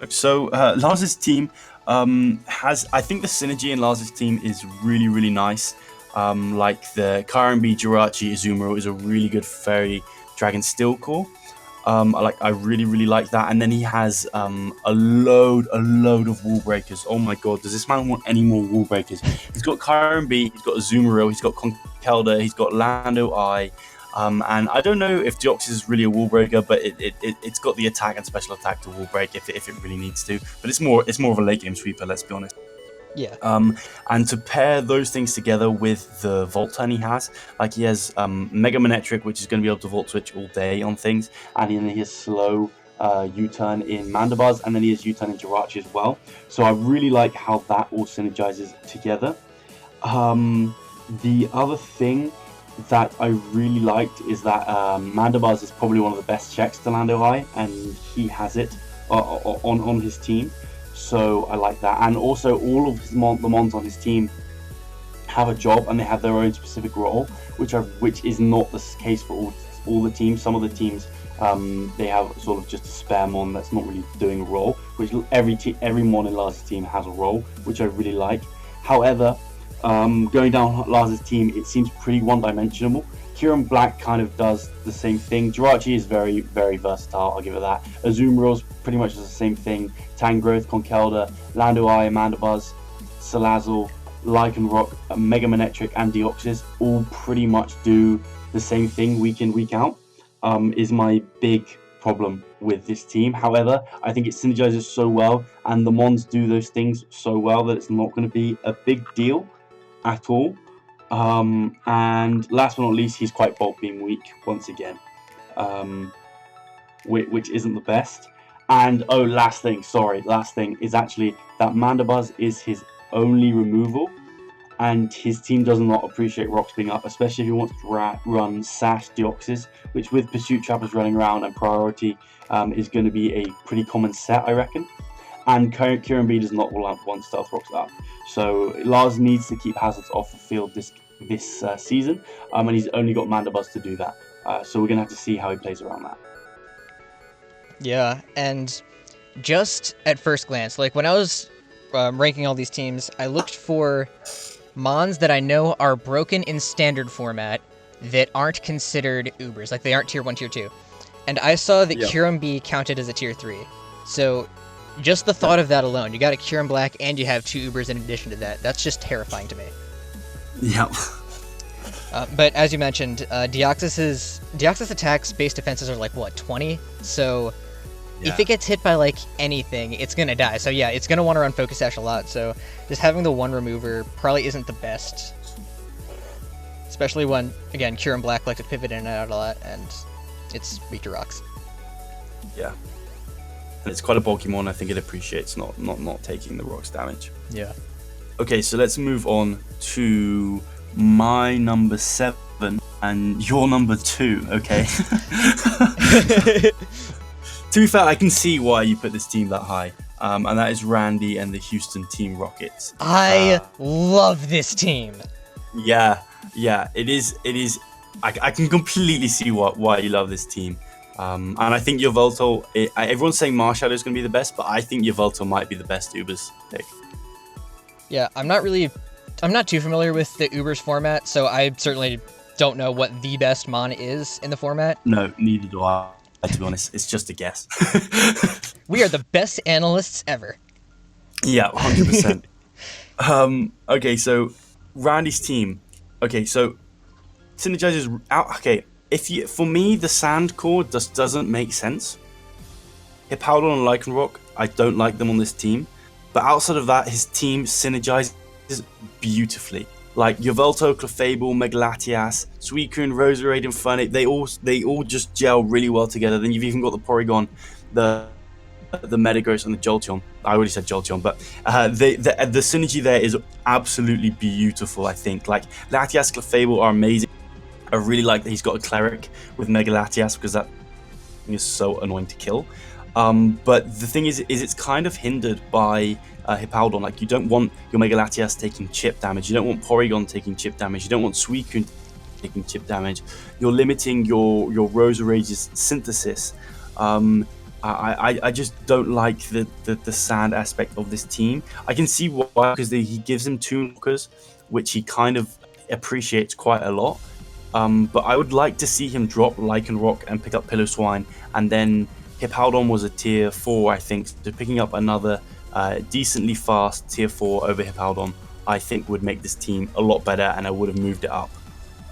So Lars's team has, I think the synergy in Lars's team is really, really nice. Like the Kyurem, Jirachi, Azumarill is a really good Fairy Dragon Steel Core. I really, really like that. And then he has a load of wall breakers. Oh my god, does this man want any more wall breakers? He's got Kyurem, he's got Azumarill, he's got Conkeldurr, he's got Lando Eye. And I don't know if Deoxys is really a wall breaker, but it's got the attack and special attack to wall break if it really needs to. But it's more of a late game sweeper, let's be honest. Yeah. And to pair those things together with the Volt turn he has, like he has Mega Manectric, which is going to be able to Volt Switch all day on things, and then he has slow U-turn in Mandibuzz, and then he has U-turn in Jirachi as well. So I really like how that all synergizes together. The other thing that I really liked is that Mandibuzz is probably one of the best checks to Lando Eye, and he has it on his team. So I like that. And also all of the mons on his team have a job and they have their own specific role, which is not the case for all the teams. Some of the teams they have sort of just a spare mon that's not really doing a role, which every mon in Lars' team has a role, which I really like. However, going down Lars' team, it seems pretty one-dimensional. Kyurem Black kind of does the same thing. Jirachi is very, very versatile, I'll give it that. Azumarill's pretty much does the same thing. Tangrowth, Conkeldurr, Lando Eye, Mandibuzz, Salazzle, Lycanroc, Mega Manectric, and Deoxys all pretty much do the same thing week in, week out, is my big problem with this team. However, I think it synergizes so well, and the mons do those things so well that it's not going to be a big deal at all. And last but not least, he's quite Bolt Beam weak once again, which isn't the best. And last thing is actually that Mandibuzz is his only removal, and his team does not appreciate rocks being up, especially if he wants to run Sash Deoxys, which with Pursuit Trappers running around and Priority is going to be a pretty common set, I reckon. And Kieran B does not want Stealth Rocks up. So Lars needs to keep hazards off the field this season, and he's only got Mandibuzz to do that. So we're going to have to see how he plays around that. Yeah, and just at first glance, like when I was ranking all these teams, I looked for Mons that I know are broken in standard format that aren't considered Ubers, like they aren't tier 1, tier 2. And I saw that Kyurem B counted as a tier 3. So just the thought of that alone, you got a Kyurem Black and you have 2 Ubers in addition to that, that's just terrifying to me. Yep. But as you mentioned, Deoxys attacks base defenses are like, what, 20? So if it gets hit by like anything, it's gonna die. So yeah, it's gonna want to run Focus Sash a lot. So just having the 1 remover probably isn't the best. Especially when, again, Kyurem Black like to pivot in and out a lot, and it's weak to rocks. Yeah. And it's quite a bulky mon. I think it appreciates not taking the rocks damage. Yeah. Okay, so let's move on to my number 7 and your number 2, okay? To be fair, I can see why you put this team that high, and that is Randy and the Houston Team Rockets. I love this team. Yeah, it is. I can completely see why you love this team. And I think Yveltal, everyone's saying Marshadow is going to be the best, but I think Yveltal might be the best Ubers pick. Yeah, I'm not too familiar with the Ubers format, so I certainly don't know what the best Mon is in the format. No, neither do I, to be honest. It's just a guess. We are the best analysts ever. Yeah, 100%. Okay, so Randy's team. Okay, so synergizes out. Okay, for me, the Sand Core just doesn't make sense. Hippowdon and Lycanroc, I don't like them on this team. But outside of that, his team synergizes beautifully. Like Yveltal, Clefable, Megalatias, Suicune, Roserade, and Fernape, they all just gel really well together. Then you've even got the Porygon, the Metagross, and the Jolteon. I already said Jolteon, but the synergy there is absolutely beautiful, I think. Like Latias, Clefable are amazing. I really like that he's got a Cleric with Megalatias because that thing is so annoying to kill. But the thing is it's kind of hindered by Hippowdon. Like, you don't want your Megalatias taking chip damage, you don't want Porygon taking chip damage, you don't want Suicune taking chip damage. You're limiting your Roserage's synthesis. I just don't like the sand aspect of this team. I can see why, because he gives him 2 knockers, which he kind of appreciates quite a lot. But I would like to see him drop Lycanroc and pick up Piloswine, and then Hippowdon was a tier 4, I think. So picking up another decently fast tier 4 over Hippowdon, I think would make this team a lot better, and I would have moved it up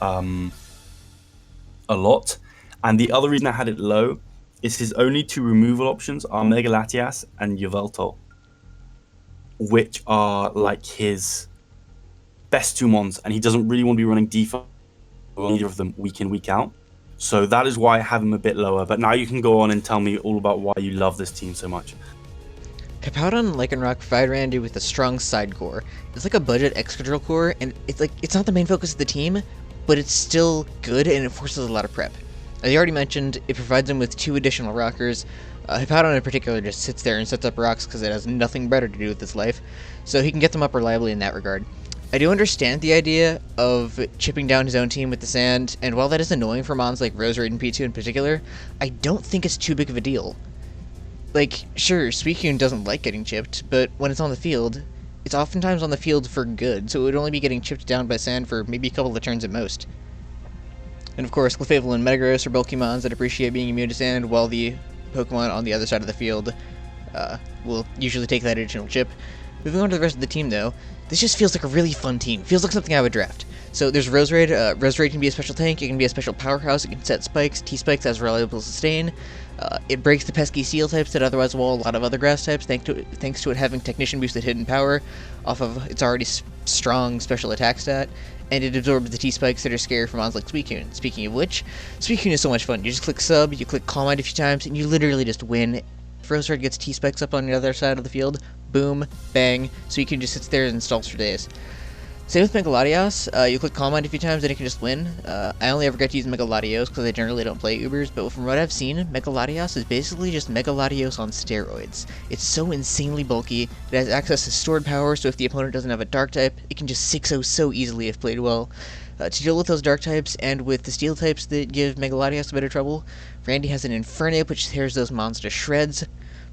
a lot. And the other reason I had it low is his only 2 removal options are Megalatias and Yveltal, which are like his best 2 mons, and he doesn't really want to be running defense on either of them week in, week out. So that is why I have him a bit lower. But now you can go on and tell me all about why you love this team so much. Hippowdon and Lycanroc provide Randy with a strong side core. It's like a budget Excadrill core, and it's not the main focus of the team, but it's still good and it forces a lot of prep. As you already mentioned, it provides him with 2 additional rockers. Hippowdon in particular just sits there and sets up rocks because it has nothing better to do with its life, so he can get them up reliably in that regard. I do understand the idea of chipping down his own team with the sand, and while that is annoying for mons like Roserade and P2 in particular, I don't think it's too big of a deal. Like, sure, Suicune doesn't like getting chipped, but when it's on the field, it's oftentimes on the field for good, so it would only be getting chipped down by sand for maybe a couple of turns at most. And of course, Clefable and Metagross are bulky mons that appreciate being immune to sand, while the Pokemon on the other side of the field will usually take that additional chip. Moving on to the rest of the team, though, this just feels like a really fun team. Feels like something I would draft. So there's Roserade. Roserade can be a special tank, it can be a special powerhouse, it can set spikes, T-Spikes has reliable sustain. It breaks the pesky Steel types that otherwise wall a lot of other grass types, thanks to it having Technician boosted hidden power off of its already strong special attack stat. And it absorbs the T-Spikes that are scary for mons like Suicune. Speaking of which, Suicune is so much fun. You just click sub, you click Calm Mind a few times, and you literally just win. If Roserade gets T-Spikes up on the other side of the field, boom, bang, Suicune just sits there and stalls for days. Same with Megaladios. You click Calm Mind a few times and it can just win. I only ever get to use Megaladios because I generally don't play Ubers, but from what I've seen, Megaladios is basically just Megaladios on steroids. It's so insanely bulky, it has access to stored power, so if the opponent doesn't have a dark type, it can just 6-0 so easily if played well. To deal with those dark types, and with the steel types that give Megaladios a bit of trouble, Randy has an Infernape which tears those mons to shreds.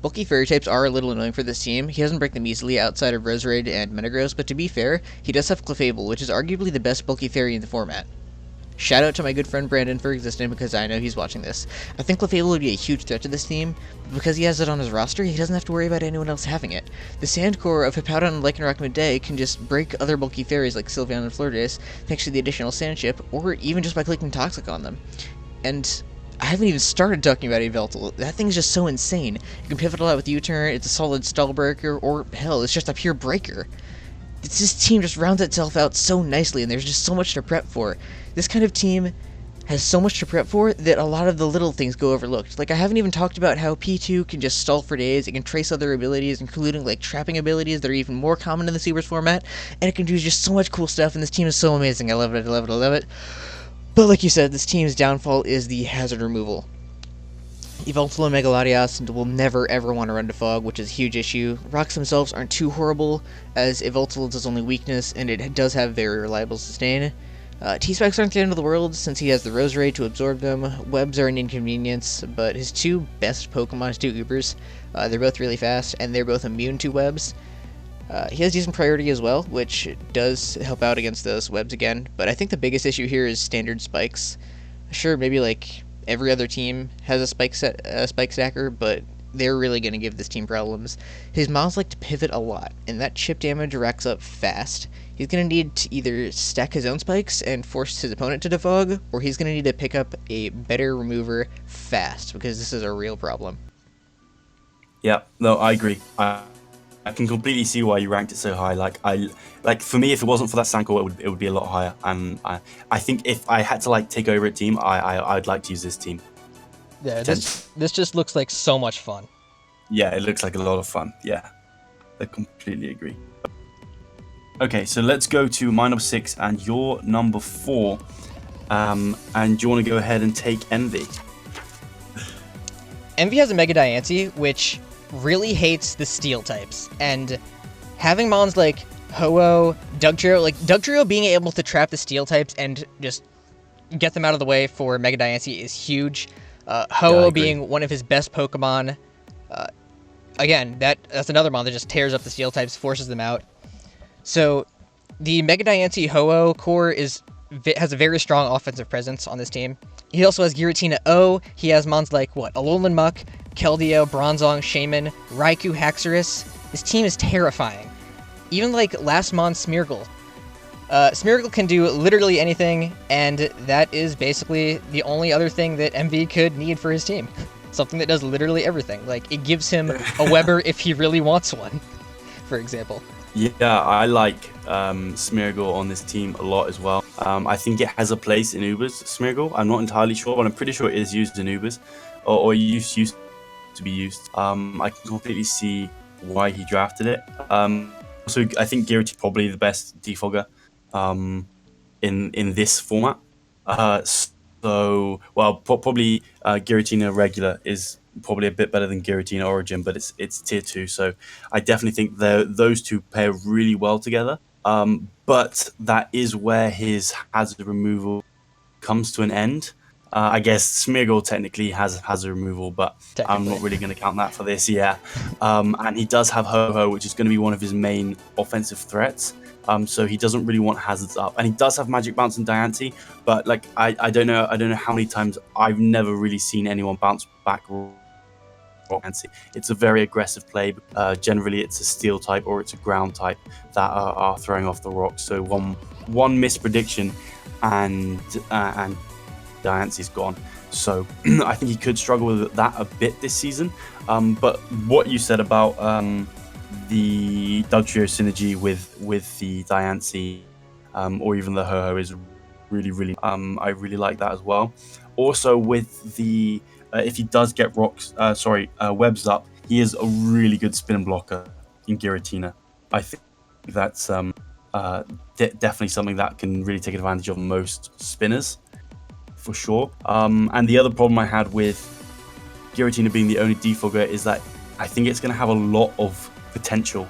Bulky fairy types are a little annoying for this team. He doesn't break them easily outside of Roserade and Metagross, but to be fair, he does have Clefable, which is arguably the best bulky fairy in the format. Shout out to my good friend Brandon for existing, because I know he's watching this. I think Clefable would be a huge threat to this team, but because he has it on his roster, he doesn't have to worry about anyone else having it. The Sand Core of Hippowdon and Lycanroc Midday can just break other bulky fairies like Sylveon and Florges, thanks to the additional Sand Chip, or even just by clicking Toxic on them. And I haven't even started talking about Yveltal. That thing's just so insane. You can pivot a lot with U-turn, it's a solid stall breaker, or hell, it's just a pure breaker. This team just rounds itself out so nicely, and there's just so much to prep for. This kind of team has so much to prep for that a lot of the little things go overlooked. Like, I haven't even talked about how P2 can just stall for days, it can trace other abilities, including, like, trapping abilities that are even more common in the Supers format, and it can do just so much cool stuff, and this team is so amazing. I love it, I love it, I love it. But like you said, this team's downfall is the hazard removal. Yveltal and Megaladios will never ever want to run to Fog, which is a huge issue. Rocks themselves aren't too horrible, as Yveltal is his only weakness, and it does have very reliable sustain. T-Spikes aren't the end of the world, since he has the Roserade to absorb them. Webs are an inconvenience, but his two best Pokemon is two Ubers. They're both really fast, and they're both immune to Webs. He has decent priority as well, which does help out against those webs again, but I think the biggest issue here is standard spikes. Sure, maybe like every other team has a spike stacker, but they're really going to give this team problems. His mons like to pivot a lot, and that chip damage racks up fast. He's going to need to either stack his own spikes and force his opponent to defog, or he's going to need to pick up a better remover fast, because this is a real problem. Yeah, no, I agree. I can completely see why you ranked it so high. Like for me, if it wasn't for that Sanko, it would be a lot higher. And I think if I had to like take over a team, I'd like to use this team. Yeah, this just looks like so much fun. Yeah, it looks like a lot of fun. Yeah, I completely agree. Okay, so let's go to my number 6 and your number 4. And do you want to go ahead and take Envy? Envy has a Mega Diancie, which really hates the steel types, and having mons like Ho-Oh, Dugtrio being able to trap the steel types and just get them out of the way for Mega Diancie is huge. Ho-Oh being one of his best Pokemon, again, that's another mon that just tears up the steel types, forces them out. So the Mega Diancie Ho-Oh core has a very strong offensive presence on this team. He also has Giratina O. He has mons like, Alolan Muck, Keldeo, Bronzong, Shaman, Raikou, Haxorus. This team is terrifying. Even like last mon Smeargle. Smeargle can do literally anything, and that is basically the only other thing that MV could need for his team. Something that does literally everything. Like, it gives him a Weber if he really wants one, for example. Yeah, I like Smeargle on this team a lot as well. I think it has a place in Ubers, Smeargle. I'm not entirely sure, but I'm pretty sure it is used in Ubers, or used to be used. I can completely see why he drafted it. So I think Giratina is probably the best defogger in this format. Probably Giratina regular is probably a bit better than Giratina Origin, but it's tier 2, so I definitely think those two pair really well together. But that is where his hazard removal comes to an end. I guess Smeargle technically has hazard removal, but I'm not really going to count that for this. Yeah, and he does have Ho-Oh, which is going to be one of his main offensive threats. So he doesn't really want hazards up, and he does have Magic Bounce and Diancie, but like I don't know how many times I've never really seen anyone bounce back Diancie. It's a very aggressive play. Generally, it's a steel type or it's a ground type that are throwing off the rocks. So one misprediction, and Diancie's gone. So I think he could struggle with that a bit this season. But what you said about the Dugtrio synergy with the Diancie or even the Ho-Oh is really I really like that as well. Also with the if he does get webs up, he is a really good spin blocker in Giratina. I think that's definitely something that can really take advantage of most spinners, for sure. And the other problem I had with Giratina being the only defogger is that I think it's going to have a lot of potential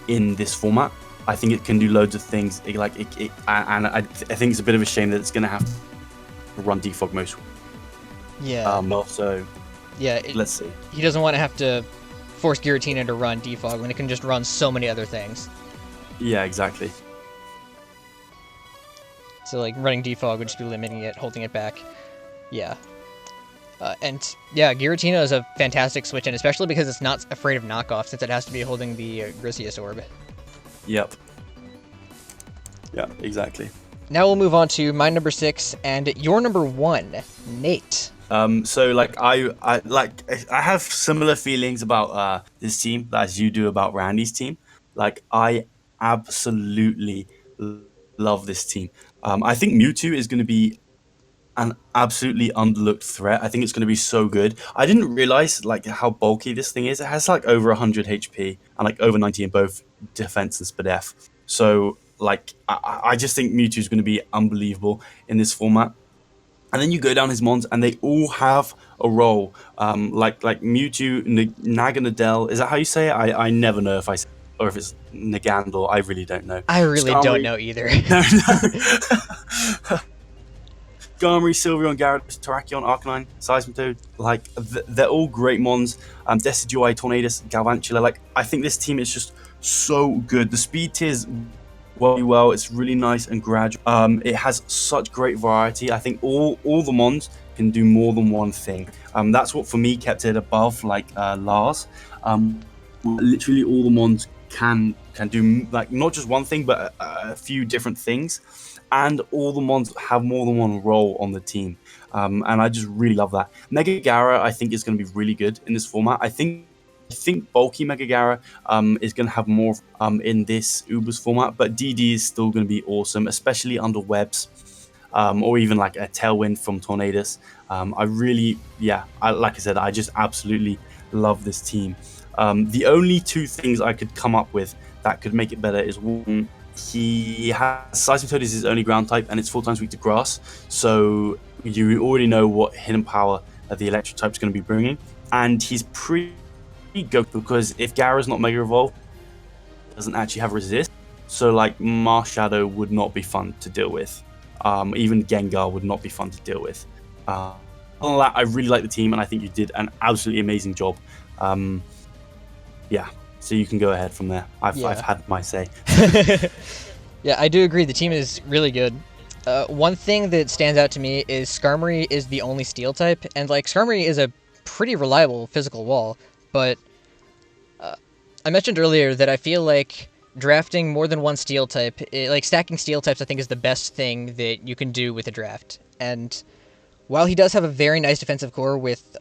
in this format. I think it can do loads of things. And I think it's a bit of a shame that it's going to have to run defog most. Yeah. Also, yeah. Let's see. He doesn't want to have to force Giratina to run defog when it can just run so many other things. Yeah, exactly. So like running defog would just be limiting it, holding it back. Yeah. And yeah, Giratina is a fantastic switch in, especially because it's not afraid of knockoff since it has to be holding the Grisius orb. Yep. Yeah, exactly. Now we'll move on to my number 6 and your number 1, Nate. So like I have similar feelings about this team as you do about Randy's team. Like I absolutely love this team. I think Mewtwo is going to be an absolutely underlooked threat. I think it's going to be so good. I didn't realize like how bulky this thing is. It has like over 100 HP and like over 90 in both defense and SPDF. So like I just think Mewtwo is going to be unbelievable in this format. And then you go down his mons, and they all have a role. Like Mewtwo, Naganadel. Is that how you say it? I never know if I say, or if it's Nagandor. I really don't know. I really don't know either. No. Skarmory, Sylveon, Gyarados, Terrakion, Arcanine, Seismitoad, like they're all great mons. Decidueye, Tornadus, Galvantula. Like I think this team is just so good. The speed tiers well. It's really nice and gradual. It has such great variety. I think all the mons can do more than one thing. That's what for me kept it above like Lars. Literally all the mons can do like not just one thing but a few different things. And all the mons have more than one role on the team. And I just really love that. Mega Gara, I think, is going to be really good in this format. I think bulky Mega Gara is going to have more in this Ubers format, but DD is still going to be awesome, especially under webs or even like a Tailwind from Tornadus. Like I said, I just absolutely love this team. The only two things I could come up with that could make it better is one, he has Seismitoad is his only ground type and it's 4 times weak to grass, so you already know what hidden power the electric type is going to be bringing, and he's pretty good because if Gara's not Mega Evolved, doesn't actually have resist, so like Marshadow would not be fun to deal with. Even Gengar would not be fun to deal with. Other than that, I really like the team and I think you did an absolutely amazing job. So you can go ahead from there. I've had my say. Yeah, I do agree. The team is really good. One thing that stands out to me is Skarmory is the only steel type, and like Skarmory is a pretty reliable physical wall, but I mentioned earlier that I feel like drafting more than one steel type, like stacking steel types, I think is the best thing that you can do with a draft. And while he does have a very nice defensive core with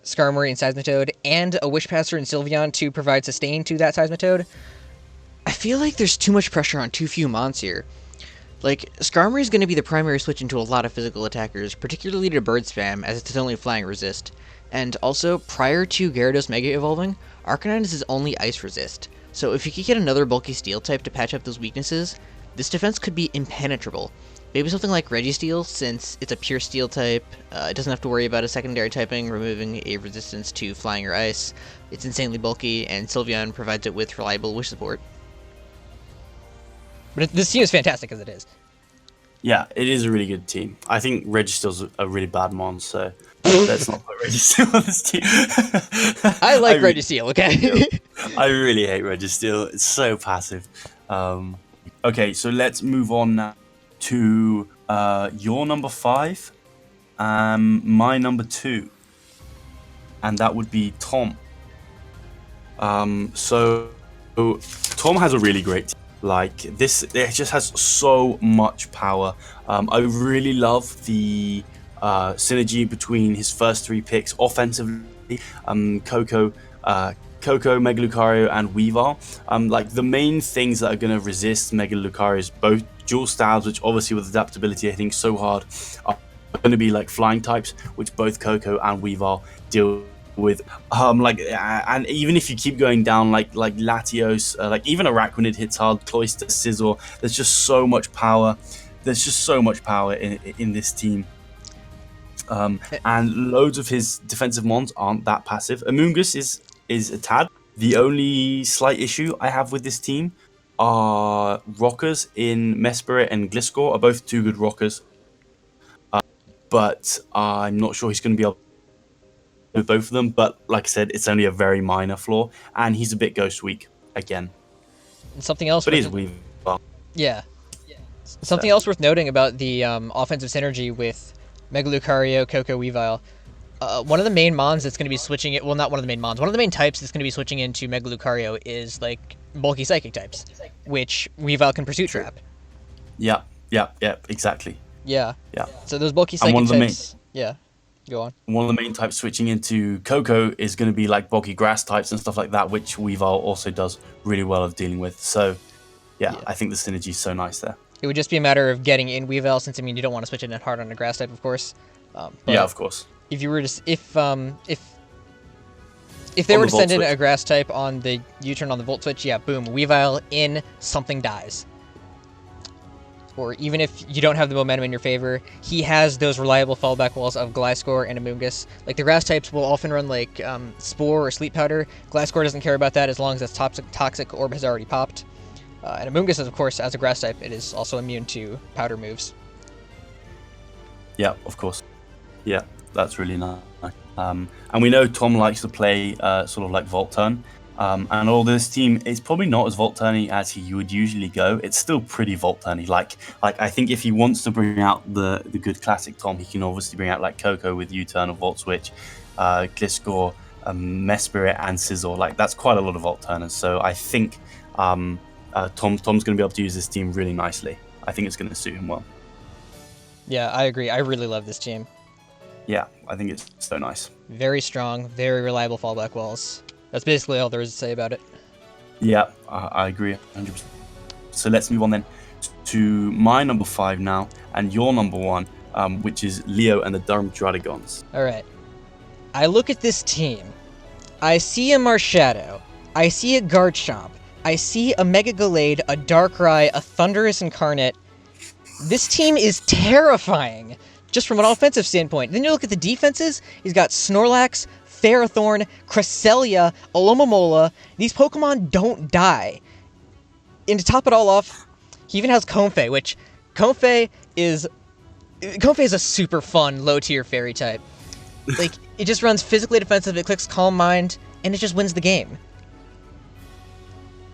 Skarmory and Seismitoad, and a Wishpasser and Sylveon to provide sustain to that Seismitoad, I feel like there's too much pressure on too few mons here. Like, Skarmory is going to be the primary switch into a lot of physical attackers, particularly to Bird Spam, as it's only flying resist. And also, prior to Gyarados Mega Evolving, Arcanine is his only ice resist. So if you could get another bulky steel type to patch up those weaknesses, this defense could be impenetrable. Maybe something like Registeel, since it's a pure steel type, it doesn't have to worry about a secondary typing, removing a resistance to flying or ice. It's insanely bulky, and Sylveon provides it with reliable wish support. But this team is fantastic as it is. Yeah, it is a really good team. I think Registeel's a really bad mon, so let's not put Registeel on this team. I like Registeel, okay? I really hate Registeel. It's so passive. Okay, so let's move on now to your number 5, my number 2, and that would be Tom. So Tom has a really great team. Like this, it just has so much power. I really love the synergy between his first 3 picks offensively. Coco, Mega Lucario, and Weavile. Like the main things that are going to resist Mega Lucario is both dual stabs, which obviously with adaptability I think so hard, are going to be like flying types, which both Coco and Weavile deal with and even if you keep going down like Latios, like even Araquanid hits hard, Cloyster, Scizor, there's just so much power. There's just so much power in this team. And loads of his defensive mons aren't that passive. Amoonguss is a tad. The only slight issue I have with this team are rockers in Mesprit and Gliscor are both 2 good rockers. But I'm not sure he's going to be able with both of them, but like I said, it's only a very minor flaw, and he's a bit ghost weak again. And something else, but he's weak. Yeah. Something else worth noting about the offensive synergy with Mega Lucario, Koko, Weavile. One of the main mons that's going to be switching it. Well, not one of the main mons. One of the main types that's going to be switching into Mega Lucario is like bulky psychic types, which Weavile can Pursuit Trap. Yeah, exactly. Yeah. So those bulky psychic types. Yeah. Go on. One of the main types switching into Koko is going to be like bulky grass types and stuff like that, which Weavile also does really well of dealing with. So, yeah. I think the synergy is so nice there. It would just be a matter of getting in Weavile, since I mean you don't want to switch it in hard on a grass type, of course. Yeah, of course. If you were to, if they were to send in a grass type on the U-turn on the Volt Switch, yeah, boom, Weavile in, something dies. Or even if you don't have the momentum in your favor, he has those reliable fallback walls of Gliscor and Amoonguss. Like, the grass types will often run, like, Spore or Sleep Powder. Gliscor doesn't care about that as long as its toxic orb has already popped. And Amoonguss, of course, as a grass type, it is also immune to powder moves. Yeah, of course. Yeah, that's really nice. And we know Tom likes to play sort of like Volt Turn. And all this team, it's probably not as Volt Turny as he would usually go. It's still pretty Volt Turny. Like I think if he wants to bring out the good classic Tom, he can obviously bring out like Koko with U-turn or Volt Switch, Gliscor, Mesprit, and Scizor. Like that's quite a lot of Volt Turners. So I think Tom's going to be able to use this team really nicely. I think it's going to suit him well. Yeah, I agree. I really love this team. Yeah, I think it's so nice. Very strong, very reliable fallback walls. That's basically all there is to say about it. Yeah, I agree 100%. So let's move on then to my number 5 now, and your number 1, which is Leo and the Durmdradagons. All right. I look at this team. I see a Marshadow. I see a Garchomp. I see a Mega Gallade, a Darkrai, a Thundurus Incarnate. This team is terrifying, just from an offensive standpoint. Then you look at the defenses. He's got Snorlax, Ferrothorn, Cresselia, Alomomola. These Pokemon don't die. And to top it all off, he even has Comfey, which Comfey is a super fun low-tier fairy type. Like, it just runs physically defensive, it clicks Calm Mind, and it just wins the game.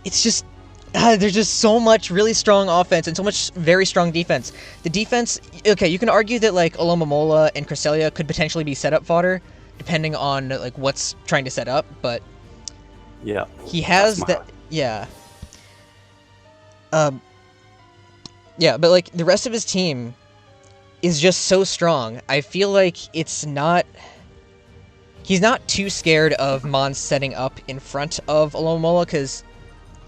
It's just... there's just so much really strong offense and so much very strong defense. The defense... Okay, you can argue that, like, Alomomola and Cresselia could potentially be setup fodder, depending on, like, what's trying to set up, but... Yeah. He has that... Yeah. Yeah, but, like, the rest of his team is just so strong. I feel like it's not... He's not too scared of Mons setting up in front of Alomomola, because,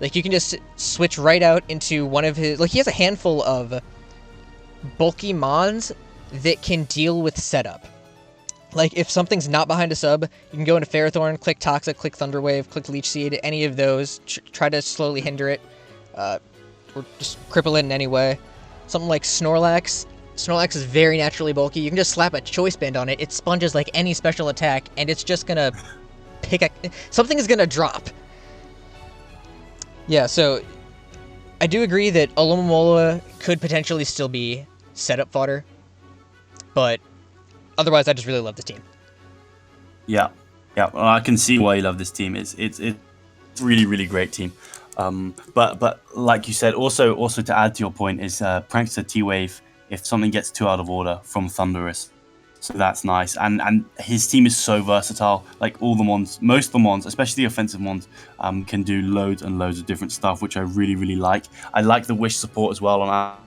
like, you can just switch right out into one of his... Like, he has a handful of bulky Mons that can deal with setup. Like, if something's not behind a sub, you can go into Ferrothorn, click Toxic, click Thunderwave, click Leech Seed, any of those, try to slowly hinder it, or just cripple it in any way. Something like Snorlax. Snorlax is very naturally bulky. You can just slap a Choice Band on it, it sponges like any special attack, and it's just gonna pick a... Something is gonna drop. Yeah, so I do agree that Alomomola could potentially still be setup fodder, but otherwise I just really love this team. Yeah. Well, I can see why you love this team. It's really, really great team. But like you said, also to add to your point is Prankster T-Wave if something gets too out of order from Thundurus. So that's nice. And his team is so versatile. Like all the Mons, most of the Mons, especially the offensive Mons, can do loads and loads of different stuff, which I really, really like. I like the Wish support as well on that.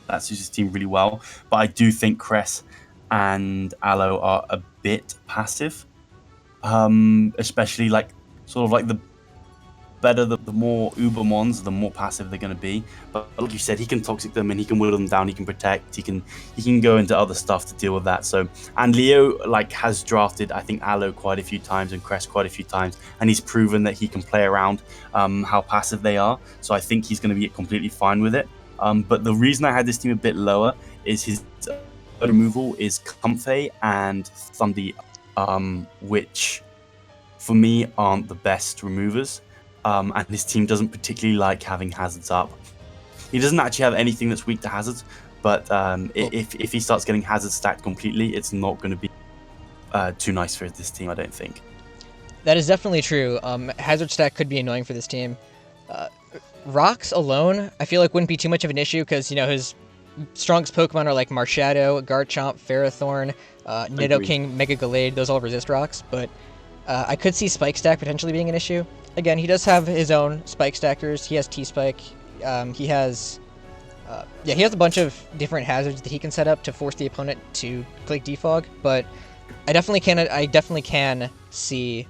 That suits his team really well. But I do think Cress and Aloe are a bit passive. Especially like sort of like the better, the more uber mons, the more passive they're going to be. But like you said, he can toxic them and he can whittle them down. He can protect. He can go into other stuff to deal with that. So, and Leo like has drafted, I think, Aloe quite a few times and Crest quite a few times, and he's proven that he can play around how passive they are. So I think he's going to be completely fine with it. But the reason I had this team a bit lower is his removal is Comfey and Thunder, which for me aren't the best removers. And his team doesn't particularly like having hazards up. He doesn't actually have anything that's weak to hazards, but if he starts getting hazards stacked completely, it's not going to be too nice for this team, I don't think. That is definitely true. Hazard stack could be annoying for this team. Rocks alone, I feel like wouldn't be too much of an issue because, you know, his strongest Pokemon are like Marshadow, Garchomp, Ferrothorn, Nidoking, Mega Gallade. Those all resist rocks, but I could see Spike Stack potentially being an issue. Again, he does have his own Spike Stackers. He has T-Spike. He has a bunch of different hazards that he can set up to force the opponent to click Defog, but I definitely can see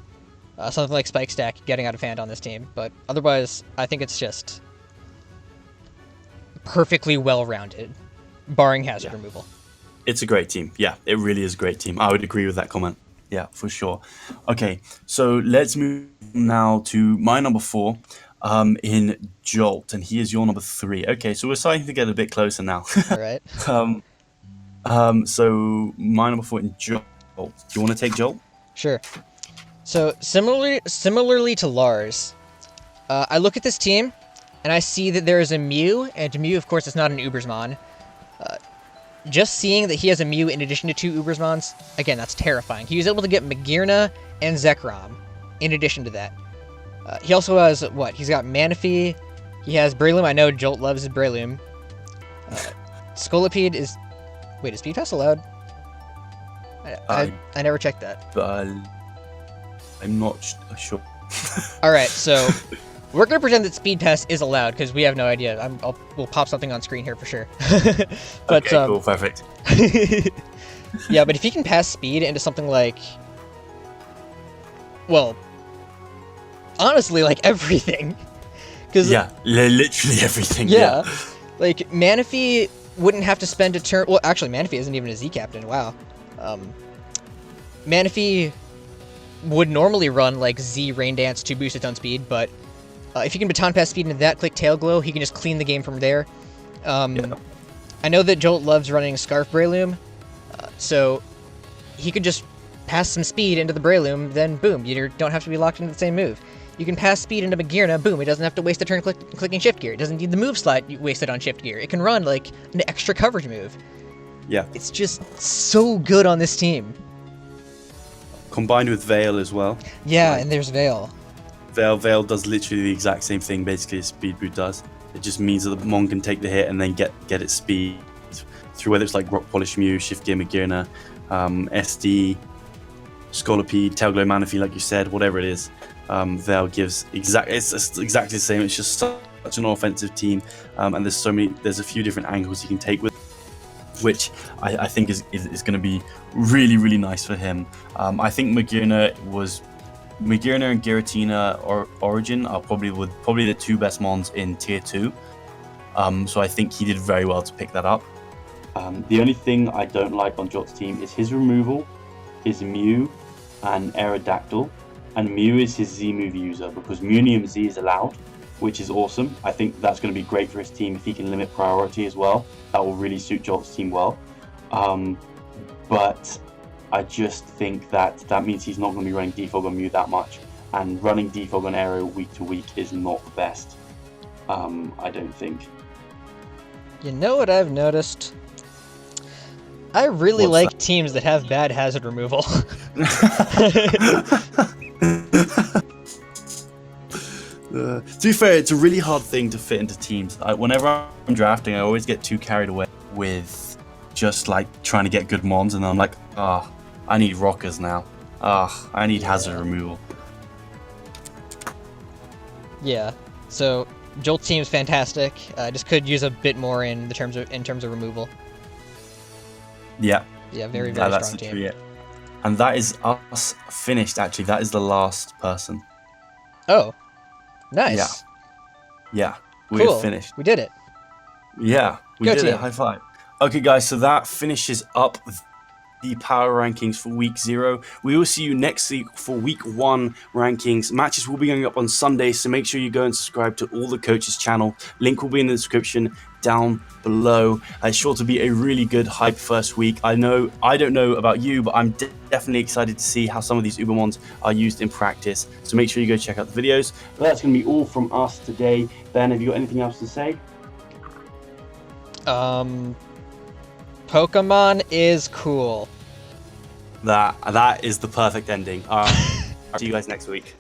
something like Spike Stack getting out of hand on this team, but otherwise, I think it's just perfectly well-rounded, barring hazard removal. It's a great team. Yeah, it really is a great team. I would agree with that comment. Yeah, for sure. Okay, so let's move now to my number 4 in Jolt, and he is your number 3. Okay, so we're starting to get a bit closer now. All right. So my number 4 in Jolt. Do you want to take Jolt? Sure. So similarly to Lars, I look at this team, and I see that there is a Mew, and Mew, of course, is not an Ubersmon. Just seeing that he has a Mew in addition to 2 Ubersmons, again, that's terrifying. He was able to get Magearna and Zekrom in addition to that. He also has, what? He's got Manaphy, he has Breloom. I know Jolt loves his Breloom. Scolipede is... Wait, is Speed Pass allowed? I never checked that. I'm not sure. Alright, so we're going to pretend that Speed Pass is allowed because we have no idea. We'll pop something on screen here for sure. But, okay, cool, perfect. Yeah, but if he can pass speed into something like... Well, honestly, like everything. Yeah, literally everything. Yeah. Like, Manaphy wouldn't have to spend a turn... Well, actually, Manaphy isn't even a Z-Captain. Wow. Manaphy would normally run, like, Z Rain Dance to boost its own speed, but if you can baton pass speed into that, click Tail Glow, he can just clean the game from there. I know that Jolt loves running Scarf Breloom, so he could just pass some speed into the Breloom, then boom, you don't have to be locked into the same move. You can pass speed into Magearna, boom, it doesn't have to waste a turn clicking Shift Gear. It doesn't need the move slot wasted on Shift Gear. It can run, like, an extra coverage move. Yeah. It's just so good on this team. Combined with Veil as well. Yeah, and there's Veil. Veil does literally the exact same thing basically as Speed Boot does. It just means that the Mon can take the hit and then get its speed through whether it's like Rock Polish Mew, Shift Gear Magearna, SD, Scolipede, Tailglow Manaphy, like you said, whatever it is. Veil gives it's exactly the same. It's just such an offensive team, and there's a few different angles you can take with, which I think is going to be really, really nice for him. I think Magearna and Giratina or Origin are probably the 2 best mons in tier 2. So I think he did very well to pick that up. The only thing I don't like on Jot's team is his removal, his Mew, and Aerodactyl. And Mew is his Z move user because Munium Z is allowed, which is awesome. I think that's going to be great for his team if he can limit priority as well. That will really suit Jolt's team well. But I just think that means he's not going to be running Defog on Mew that much. And running Defog on Aero week to week is not the best. I don't think. You know what I've noticed? I really like teams that have bad hazard removal. To be fair, it's a really hard thing to fit into teams. Whenever I'm drafting, I always get too carried away with just like trying to get good mons, and I'm like, I need rockers now. I need hazard removal. Yeah. So Jolt team's fantastic. Just could use a bit more in terms of removal. Yeah. Yeah, very strong that's team. It. And that is us finished. Actually, that is the last person. Oh. Nice. Yeah, we Cool. have finished. We did it. Yeah, we Go did it. team. High five. Okay, guys, so that finishes up the power rankings for week 0. We will see you next week for week 1 rankings. Matches will be going up on Sunday, so make sure you go and subscribe to all the coaches' channel. Link will be in the description down below. It's sure to be a really good hype first week. I don't know about you, but I'm definitely excited to see how some of these Ubermons are used in practice. So make sure you go check out the videos. But that's going to be all from us today. Ben, have you got anything else to say? Pokemon is cool. That is the perfect ending. See you guys next week.